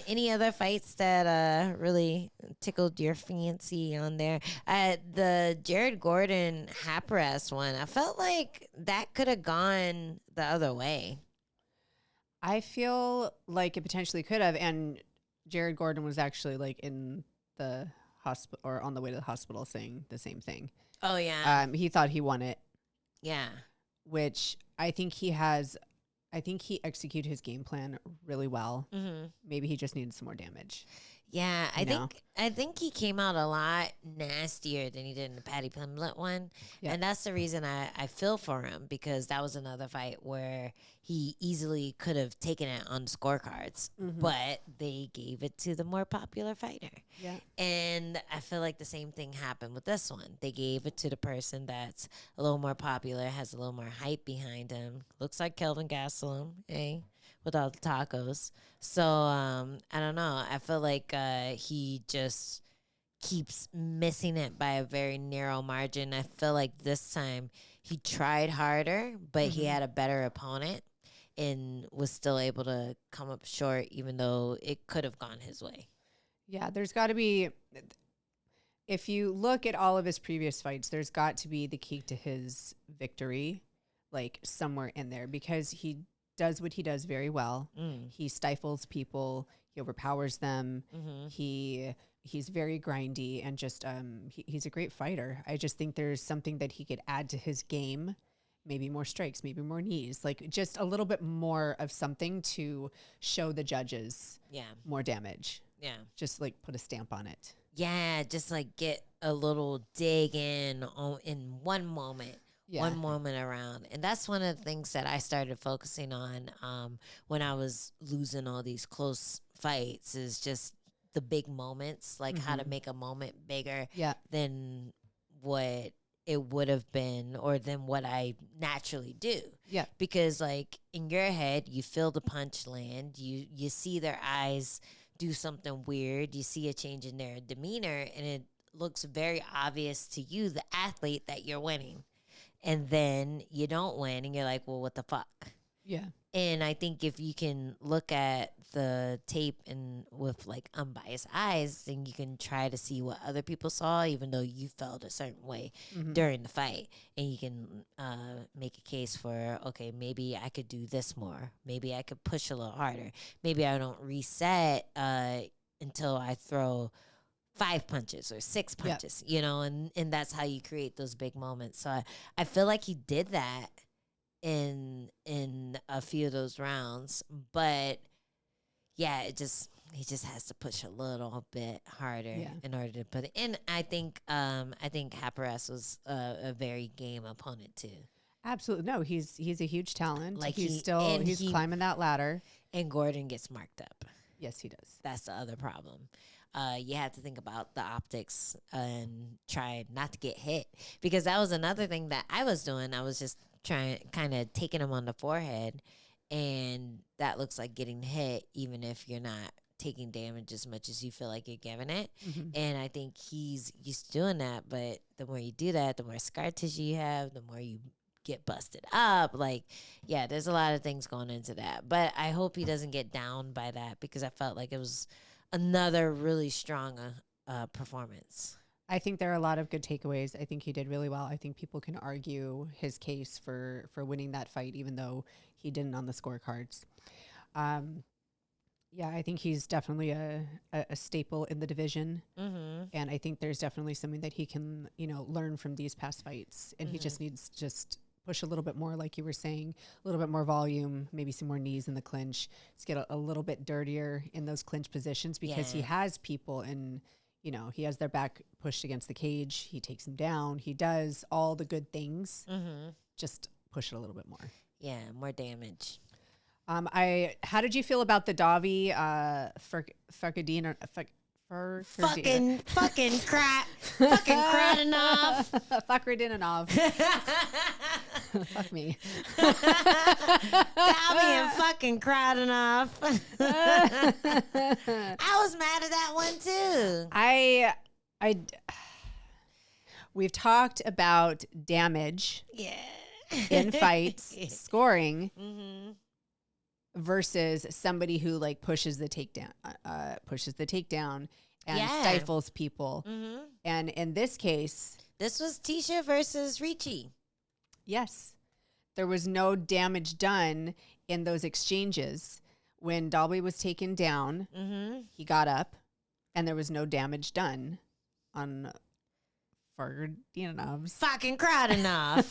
Any other fights that really tickled your fancy on there? The Jared Gordon Haqparast one, I felt like that could have gone the other way. I feel like it potentially could have, and Jared Gordon was actually like in the hospital or on the way to the hospital saying the same thing. Oh yeah. He thought he won it. Yeah. Which I think he executed his game plan really well. Mm-hmm. Maybe he just needed some more damage. Yeah, I think he came out a lot nastier than he did in the Patty Pimblett one. Yeah. And that's the reason I feel for him, because that was another fight where he easily could have taken it on scorecards, but they gave it to the more popular fighter. Yeah. And I feel like the same thing happened with this one. They gave it to the person that's a little more popular, has a little more hype behind him. Looks like Kelvin Gastelum, with all the tacos. So, I don't know. I feel like he just keeps missing it by a very narrow margin. I feel like this time he tried harder, but he had a better opponent and was still able to come up short, even though it could have gone his way. Yeah, there's got to be, if you look at all of his previous fights, there's got to be the key to his victory, like somewhere in there, because he does what he does very well. He stifles people. He overpowers them. He's very grindy and just he's a great fighter. I just think there's something that he could add to his game. Maybe more strikes, maybe more knees, like just a little bit more of something to show the judges more damage. Yeah. Just like put a stamp on it. Yeah, just like get a little dig in one moment. Yeah. One moment around. And that's one of the things that I started focusing on when I was losing all these close fights, is just the big moments, like how to make a moment bigger than what it would have been or than what I naturally do. Yeah. Because like in your head, you feel the punch land, you see their eyes do something weird, you see a change in their demeanor, and it looks very obvious to you, the athlete, that you're winning. And then you don't win, and you're like, well, what the fuck? Yeah. And I think if you can look at the tape and with like unbiased eyes, then you can try to see what other people saw, even though you felt a certain way during the fight. And you can make a case for, okay, maybe I could do this more. Maybe I could push a little harder. Maybe I don't reset until I throw 5 punches or 6 punches, you know, and that's how you create those big moments. So I feel like he did that in a few of those rounds, but yeah, he just has to push a little bit harder in order to put it in. I think Haqparast was a very game opponent too. Absolutely. No, he's a huge talent. Like he's climbing that ladder. And Gordon gets marked up. Yes, he does. That's the other problem. You have to think about the optics and try not to get hit, because that was another thing that I was doing. I was just kind of taking him on the forehead, and that looks like getting hit, even if you're not taking damage as much as you feel like you're giving it. And I think he's used to doing that, but the more you do that, the more scar tissue you have, the more you get busted up. Like, yeah, there's a lot of things going into that, but I hope he doesn't get down by that, because I felt like it was another really strong performance. I think there are a lot of good takeaways. I think he did really well. I think people can argue his case for winning that fight, even though he didn't on the scorecards. Yeah, I think he's definitely a staple in the division. And I think there's definitely something that he can, learn from these past fights. And he just needs push a little bit more, like you were saying, a little bit more volume, maybe some more knees in the clinch. Let's get a little bit dirtier in those clinch positions, because he has people in, he has their back pushed against the cage. He takes them down. He does all the good things. Just push it a little bit more. Yeah, more damage. How did you feel about the Dalby FakHretdinov? FakHretdinov. FakHretdinov. Fuck me. Dalby and FakHretdinov. I was mad at that one too. We've talked about damage. In fights, scoring. Versus somebody who like pushes the takedown and stifles people. And in this case, this was Tisha versus Ricci. Yes, there was no damage done in those exchanges. When Dalby was taken down, he got up, and there was no damage done on FakHretdinov's. FakHretdinov.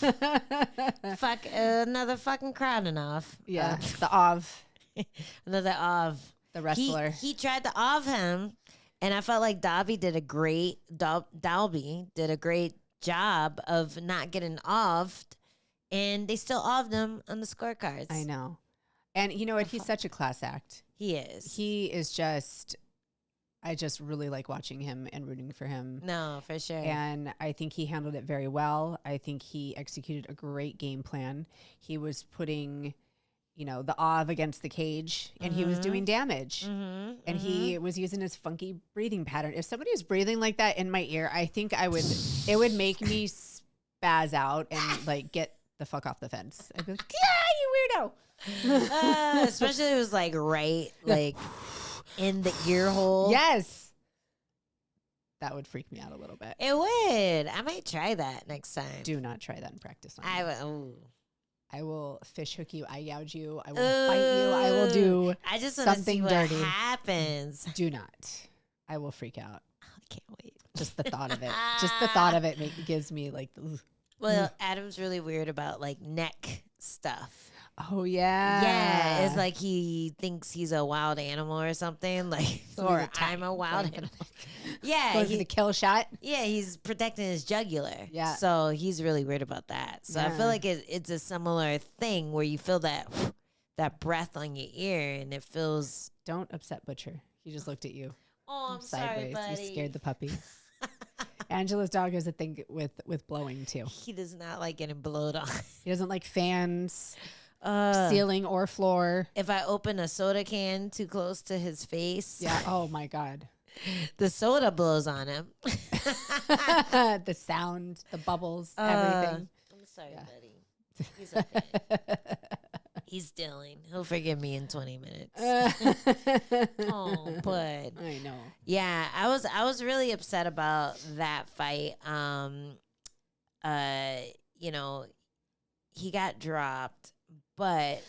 Fuck another FakHretdinov. Yeah, the Ov. Another Ov. The wrestler. He tried to Ov him, and I felt like Dalby did a great job of not getting Ov'd, and they still Ov'd him on the scorecards. I know. And you know what? He's such a class act. He is. He is just... I just really like watching him and rooting for him. No, for sure. And I think he handled it very well. I think he executed a great game plan. He was putting, the Ov against the cage, and he was doing damage. And he was using his funky breathing pattern. If somebody was breathing like that in my ear, I think it would make me spaz out and like get the fuck off the fence. I'd be like, you weirdo. Especially if it was like in the ear hole. Yes. That would freak me out a little bit. It would. I might try that next time. Do not try that in practice. I will fish hook you. I gouge you. I will bite you. I will do I just something want to see dirty. what happens. Do not. I will freak out. I can't wait. Just the thought of it. Just the thought of it gives me like. Well, Adam's really weird about like neck stuff. Oh yeah. Yeah, it's like he thinks he's a wild animal or something. Like, or I'm a wild animal. Yeah, going for the kill shot. Yeah, he's protecting his jugular. Yeah, so he's really weird about that. So I feel like it's a similar thing where you feel that breath on your ear, and it feels. Don't upset Butcher. He just looked at you. Oh, I'm sideways. Sorry, buddy. You scared the puppy. Angela's dog has a thing with blowing too. He does not like getting blowed on. He doesn't like fans. Ceiling or floor. If I open a soda can too close to his face. Yeah. Oh my God. The soda blows on him. The sound, the bubbles, everything. I'm sorry, buddy. He's okay. He's stealing. He'll forgive me in 20 minutes. Oh, but I know. Yeah, I was really upset about that fight. You know, he got dropped, but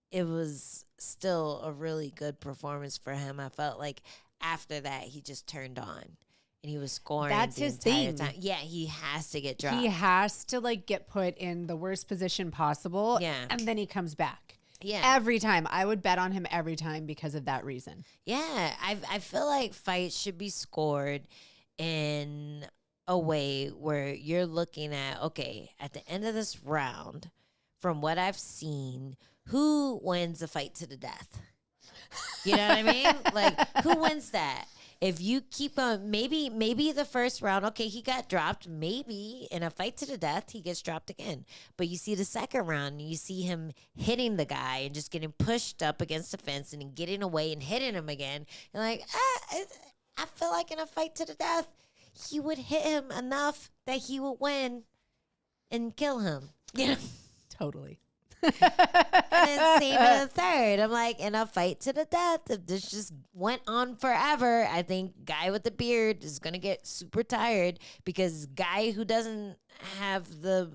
it was still a really good performance for him. I felt like after that he just turned on. And he was scoring. That's the his entire thing. time. Yeah, he has to get dropped. He has to like get put in the worst position possible. Yeah. And then he comes back. Yeah. Every time. I would bet on him every time because of that reason. Yeah. I feel like fights should be scored in a way where you're looking at, okay, at the end of this round, from what I've seen, who wins the fight to the death? You know what I mean? Like, who wins that? If you keep on, maybe the first round, okay, he got dropped. Maybe in a fight to the death, he gets dropped again. But you see the second round, and you see him hitting the guy and just getting pushed up against the fence and then getting away and hitting him again. You're like, I feel like in a fight to the death, he would hit him enough that he would win and kill him. You know? Totally. And then same in the third. I'm like, in a fight to the death, if this just went on forever, I think guy with the beard is going to get super tired because guy who doesn't have the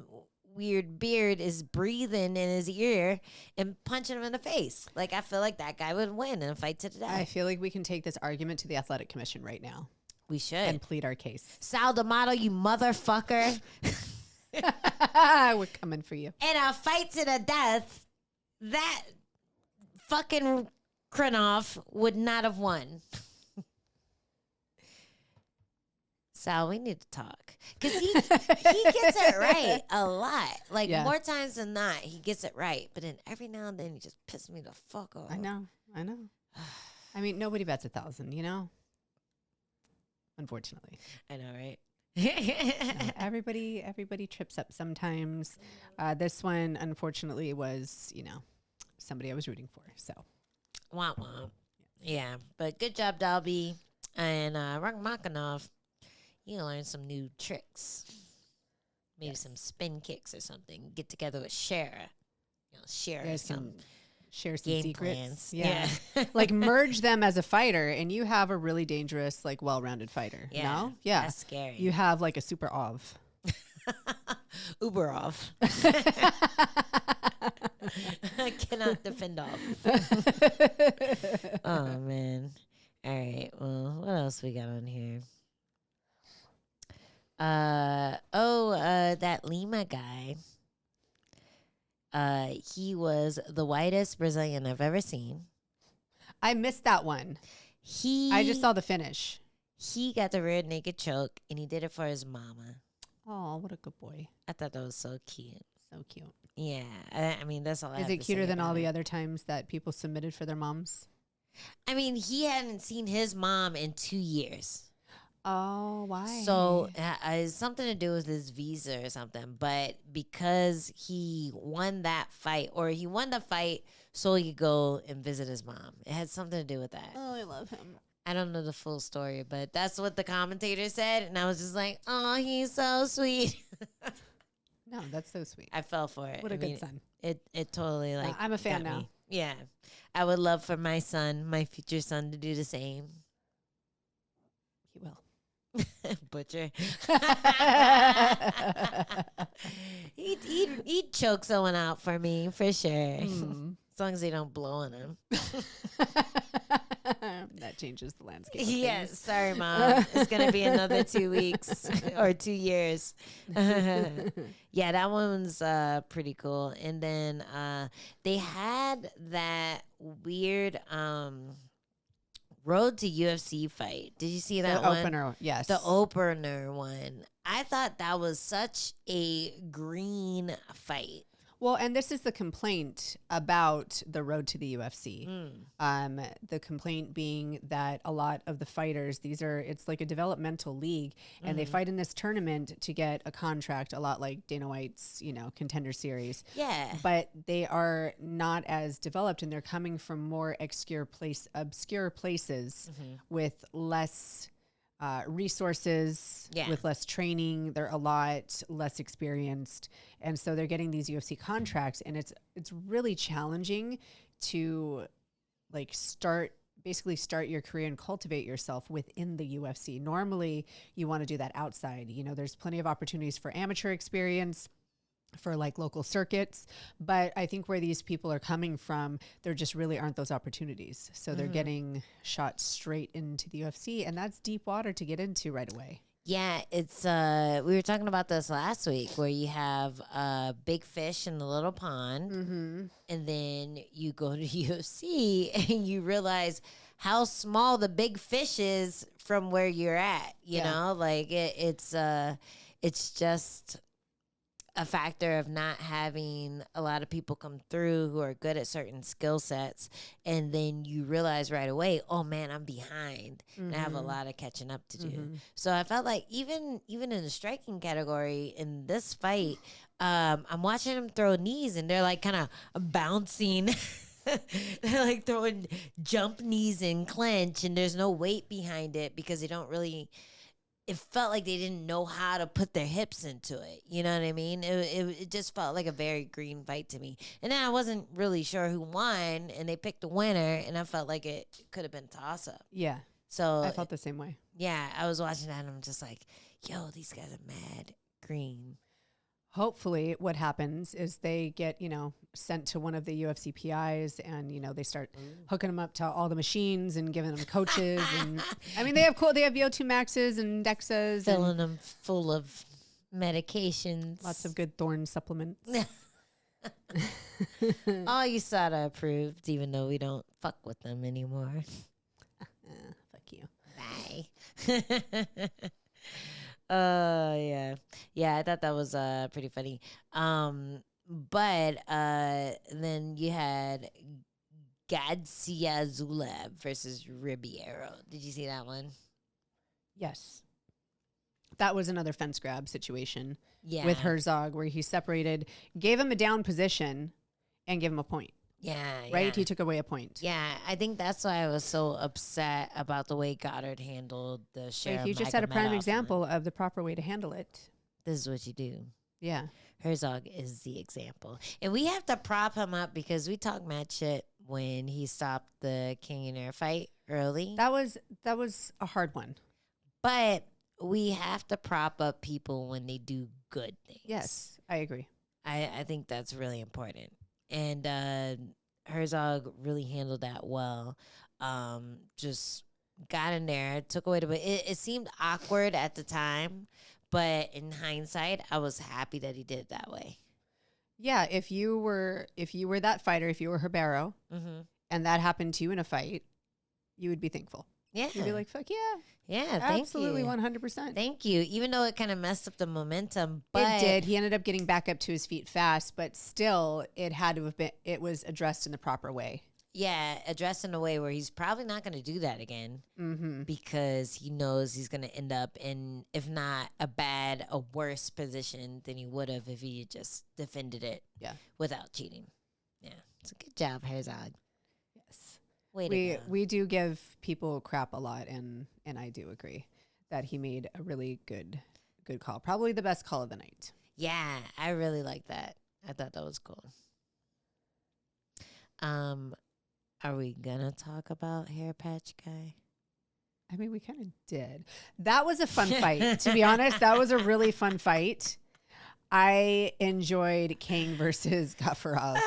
weird beard is breathing in his ear and punching him in the face. Like, I feel like that guy would win in a fight to the death. I feel like we can take this argument to the Athletic Commission right now. We should. And plead our case. Sal D'Amato, you motherfucker. We're coming for you. In a fight to the death, that fucking Krenov would not have won. Sal, we need to talk. Because he gets it right a lot. Like, more times than not, he gets it right. But then every now and then, he just pisses me the fuck off. I know. I mean, nobody bets 1,000, you know? Unfortunately. I know, right? Everybody trips up sometimes. This one, unfortunately, was, you know, somebody I was rooting for. So, womp womp. Yeah, but good job, Dalby and Magomedov. You learn some new tricks, maybe some spin kicks or something. Get together with Shara. You know, share some game secrets. Plans. Yeah. Like merge them as a fighter and you have a really dangerous, like well-rounded fighder. Yeah. No? Yeah. That's scary. You have like a super ov. Uberov. I cannot defend off. Oh, man. All right. Well, what else we got on here? That Lima guy. He was the whitest Brazilian I've ever seen. I missed that one. I just saw the finish. He got the rear naked choke, and he did it for his mama. Oh, what a good boy. I thought that was so cute. So cute. Yeah. I mean, that's all I have to say. Is it cuter than all about the it. other times that people submitted for their moms? I mean, he hadn't seen his mom in 2 years. Oh, why? So it's something to do with his visa or something. But because he won that fight, or he won the fight so he could go and visit his mom. It had something to do with that. Oh, I love him. I don't know the full story, but that's what the commentator said. And I was just like, oh, he's so sweet. No, that's so sweet. I fell for it. What a good son. It totally like I'm a fan got now. me. Yeah. I would love for my son, my future son, to do the same. He will. Butcher. he'd choke someone out for me, for sure. As long as they don't blow on him. That changes the landscape. Yes, sorry, Mom. It's going to be another 2 weeks or 2 years. Yeah, that one's pretty cool. And then they had that weird Road to UFC fight. Did you see that one? The opener, yes. The opener one. I thought that was such a green fight. Well, and this is the complaint about the road to the UFC. The complaint being that a lot of the fighters, it's like a developmental league, and they fight in this tournament to get a contract, a lot like Dana White's, Contender Series. Yeah. But they are not as developed, and they're coming from more obscure places with less resources, with less training. They're a lot less experienced. And so they're getting these UFC contracts, and it's really challenging to like start your career and cultivate yourself within the UFC. Normally you want to do that outside. You know, there's plenty of opportunities for amateur experience, for like local circuits, but I think where these people are coming from, there just really aren't those opportunities. So they're getting shot straight into the UFC, and that's deep water to get into right away. Yeah, it's we were talking about this last week, where you have big fish in the little pond, and then you go to UFC and you realize how small the big fish is from where you're at. You know, like it's just a factor of not having a lot of people come through who are good at certain skill sets, and then you realize right away, oh man, I'm behind, and I have a lot of catching up to do. So I felt like even in the striking category in this fight, I'm watching them throw knees, and they're like kind of bouncing. They're like throwing jump knees and clench, and there's no weight behind it because they don't really. It felt like they didn't know how to put their hips into it. You know what I mean? It just felt like a very green fight to me. And then I wasn't really sure who won, and they picked a winner, and I felt like it could have been toss-up. Yeah. So I felt the same way. Yeah, I was watching that, and I'm just like, yo, these guys are mad green. Hopefully what happens is they get, sent to one of the UFC PIs, and, they start hooking them up to all the machines and giving them coaches. And I mean, they have VO2 Maxes and Dexas. Filling them full of medications. Lots of good thorn supplements. All USADA approved, even though we don't fuck with them anymore. Fuck you. Bye. Yeah, I thought that was pretty funny. But then you had Gadziazulab versus Ribeiro. Did you see that one? Yes. That was another fence grab situation Yeah. with Herzog, where he separated, gave him a down position, and gave him a point. Yeah. Right? Yeah. He took away a point. Yeah, I think that's why I was so upset about the way Goddard handled the Shara. Like, you just had a prime example of the proper way to handle it. This is what you do. Yeah. Herzog is the example. And we have to prop him up because we talk mad shit when he stopped the King and Air fight early. That was a hard one. But we have to prop up people when they do good things. Yes, I agree. I think that's really important. And Herzog really handled that well. Just got in there, took away it seemed awkward at the time, but in hindsight, I was happy that he did it that way. Yeah, if you were that fighter, if you were Ribeiro, and that happened to you in a fight, you would be thankful. Yeah. You'd be like, fuck yeah. Yeah, absolutely, thank you. 100%. Thank you. Even though it kind of messed up the momentum, but it did. He ended up getting back up to his feet fast, but still, it was addressed in the proper way. Yeah, addressed in a way where he's probably not going to do that again because he knows he's going to end up in, if not a worse position than he would have if he had just defended it without cheating. Yeah, it's a good job, Herzog. Yes. We do give people crap a lot, and I do agree that he made a really good call. Probably the best call of the night. Yeah, I really like that. I thought that was cool. Are we gonna talk about Hair Patch Guy? I mean, we kind of did. That was a fun fight. To be honest, that was a really fun fight. I enjoyed Kang versus Gastelum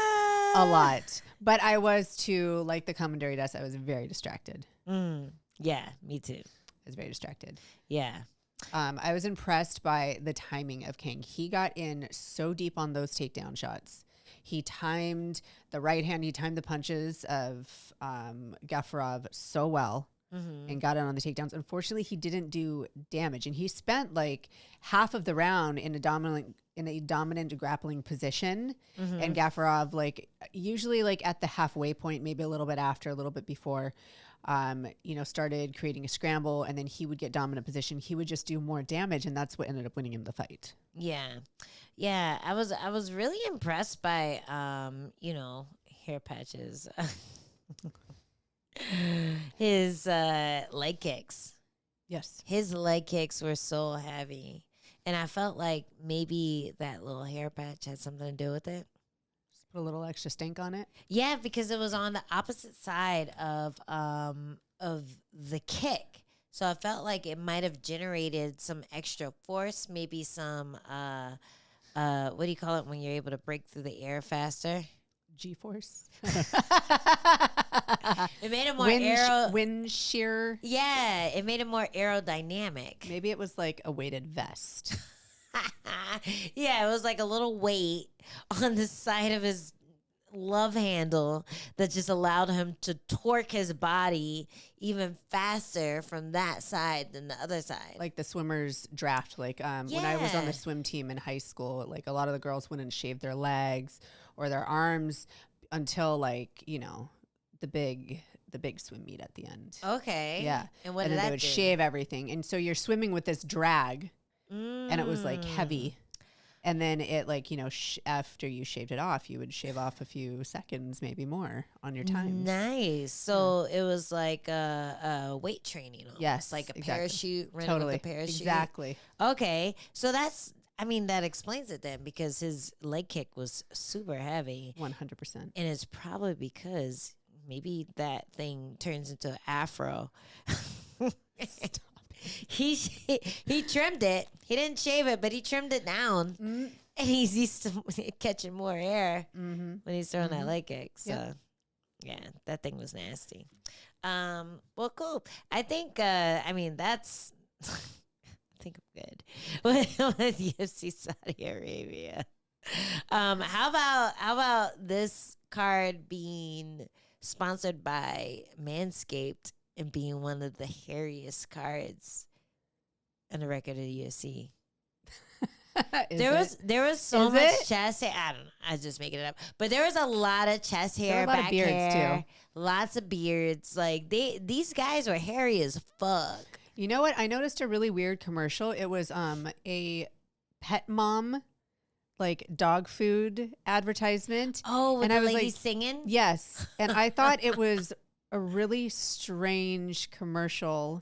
a lot. But I was too, like the commentary does, I was very distracted. Yeah, me too. I was very distracted. Yeah. I was impressed by the timing of Kang. He got in so deep on those takedown shots. He timed the right hand. He timed the punches of Gastelum so well and got in on the takedowns. Unfortunately, he didn't do damage. And he spent like half of the round in a dominant grappling position. And Gastelum, like usually like at the halfway point, maybe a little bit after, a little bit before, started creating a scramble, and then he would get dominant position. He would just do more damage, and that's what ended up winning him the fight. Yeah. Yeah, I was really impressed by Hair Patch's his leg kicks. Yes. His leg kicks were so heavy. And I felt like maybe that little hair patch had something to do with it. Just put a little extra stank on it. Yeah, because it was on the opposite side of the kick. So I felt like it might have generated some extra force, maybe some what do you call it when you're able to break through the air faster? G-force. It made it more wind shear. Yeah, it made it more aerodynamic. Maybe it was like a weighted vest. Yeah, it was like a little weight on the side of his love handle that just allowed him to torque his body even faster from that side than the other side. Like the swimmer's draft. Like when I was on the swim team in high school, like a lot of the girls wouldn't shave their legs or their arms until like, you know, the big swim meet at the end. Okay. Yeah. And what and did then that they would do? shave everything. And so you're swimming with this drag and it was like heavy. And then it like, you know, after you shaved it off, you would shave off a few seconds, maybe more on your times. Nice. So it was like a weight training. Almost. Yes. Like a exactly. parachute. Running Totally. with a parachute. Exactly. Okay. So that explains it then, because his leg kick was super heavy. 100%. And it's probably because maybe that thing turns into an afro. Stop. He trimmed it. He didn't shave it, but he trimmed it down. And he's used to catching more air when he's throwing that leg kick. So, yeah, that thing was nasty. Well, cool. I think, that's... I think I'm good with UFC Saudi Arabia. How about this card being sponsored by Manscaped and being one of the hairiest cards on the record of the UFC? There was so much chest hair. I don't know. I was just making it up. But there was a lot of chest hair, a lot back of beards hair, too. Lots of beards. Like these guys were hairy as fuck. You know what? I noticed a really weird commercial. It was a Pet Mom, like dog food advertisement. Oh, with and the I was lady like, singing? Yes. And I thought it was a really strange commercial.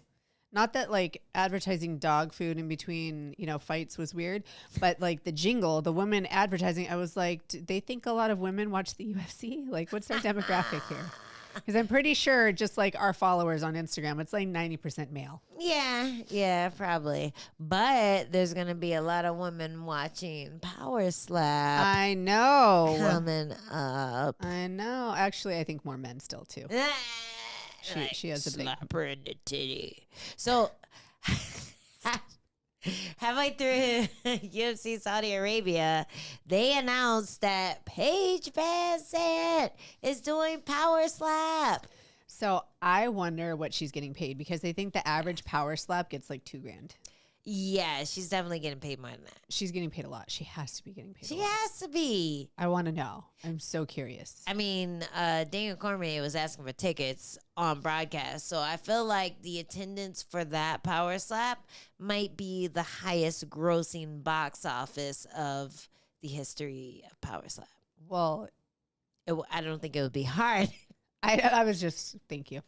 Not that like advertising dog food in between, you know, fights was weird, but like the jingle, the woman advertising, I was like, do they think a lot of women watch the UFC? Like, what's their demographic here? Because I'm pretty sure just like our followers on Instagram, it's like 90% male. Yeah, probably. But there's going to be a lot of women watching Power Slap. I know. Coming up. I know. Actually, I think more men still too. She has a big slap her in the titty. So, halfway through UFC Saudi Arabia, they announced that Paige VanZant is doing Power Slap. So I wonder what she's getting paid, because they think the average Power Slap gets like $2,000. Yeah, she's definitely getting paid more than that. She's getting paid a lot. She has to be getting paid She a lot. has to be. I want to know. I'm so curious. I mean, Daniel Cormier was asking for tickets on broadcast, so I feel like the attendance for that Power Slap might be the highest grossing box office of the history of Power Slap. Well, I don't think it would be hard. I was just, thank you.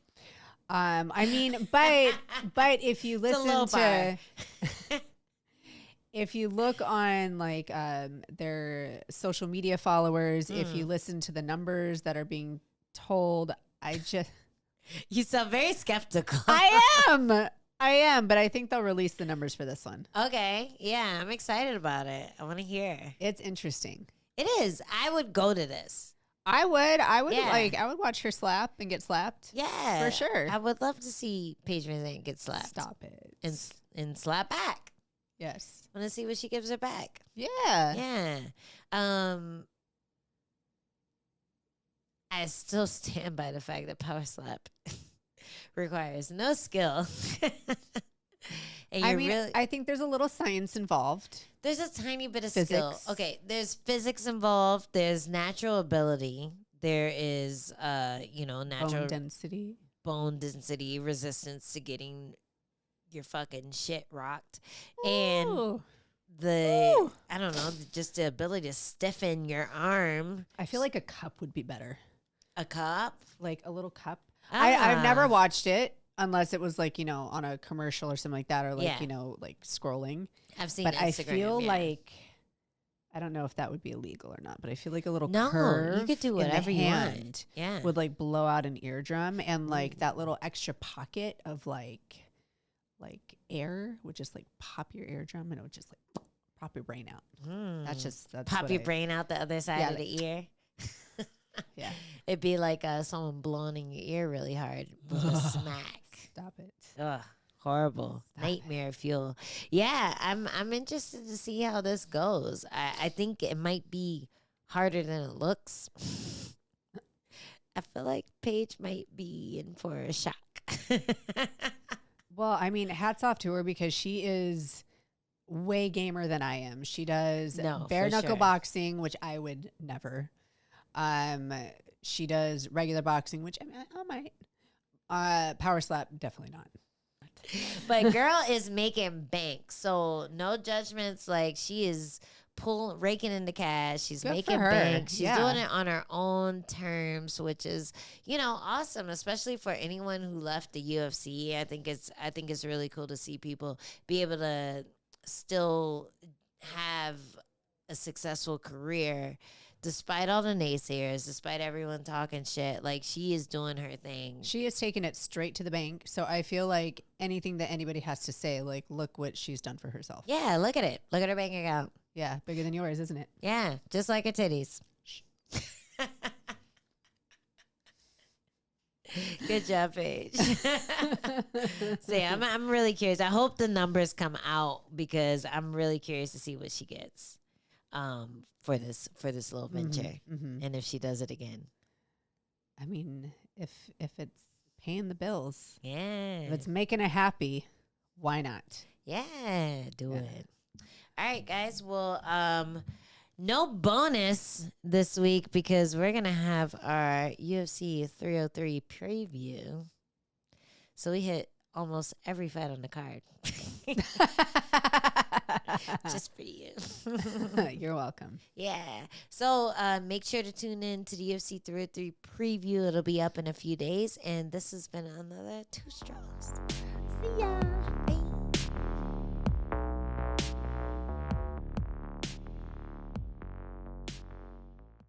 I mean, but if you listen to, if you look on like their social media followers, if you listen to the numbers that are being told, You sound very skeptical. I am, but I think they'll release the numbers for this one. Okay, yeah, I'm excited about it. I want to hear. It's interesting. It is. I would go to this. I would Yeah. I would watch her slap and get slapped. Yeah, For sure. I would love to see Paige VanZant get slapped. Stop it. And slap back. Yes. Want to see what she gives her back. Yeah. Yeah. I still stand by the fact that Power Slap requires no skill. And I think there's a little science involved. there's a tiny bit of Physics. skill. Okay, there's physics involved. There's natural ability. There is, natural Bone density. resistance to your fucking shit rocked, and Ooh. I don't know, just the ability to stiffen your arm. I feel like a cup would be better. A cup. Like a little cup. I've never watched it. unless it was like, on a commercial or something like that, or like, like scrolling. I've seen but Instagram, I feel like, I don't know if that would be illegal or not, but I feel like a little No, curve you could do in the whatever you hand want. Yeah. would like blow out an eardrum, and like that little extra pocket of like air would just like pop your eardrum, and it would just like pop your brain out. That's pop your brain out the other side of the ear. Yeah. It'd be like someone blowing in your ear really hard with a smack. Stop it. Ugh, horrible. Nightmare fuel. Yeah, I'm interested to see how this goes. I think it might be harder than it looks. I feel like Paige might be in for a shock. Well, I mean, hats off to her, because she is way gamer than I am. She does bare knuckle boxing, which I would never. She does regular boxing, which I might. Power slap, definitely not. But girl is making bank, so no judgments. Like, she is raking in the cash. She's Good making for her. bank. She's doing it on her own terms, which is, awesome, especially for anyone who left the UFC. I think it's really cool to see people be able to still have a successful career despite all the naysayers, despite everyone talking shit. Like, she is doing her thing. She is taking it straight to the bank. So I feel like anything that anybody has to say, like, look what she's done for herself. Yeah, look at it. Look at her bank account. Yeah, bigger than yours, isn't it? Yeah, just like her titties. Good job, Paige. So yeah, I'm really curious. I hope the numbers come out, because I'm really curious to see what she gets for this little venture, and if she does it again. I mean, if it's paying the bills, if it's making her happy, why not? Yeah, do it. All right, guys. Well, no bonus this week, because we're going to have our UFC 303 preview. So we hit almost every fight on the card. Just for you. You're welcome. Yeah. So make sure to tune in to the UFC 303 preview. It'll be up in a few days. And this has been another Two Straws. See ya.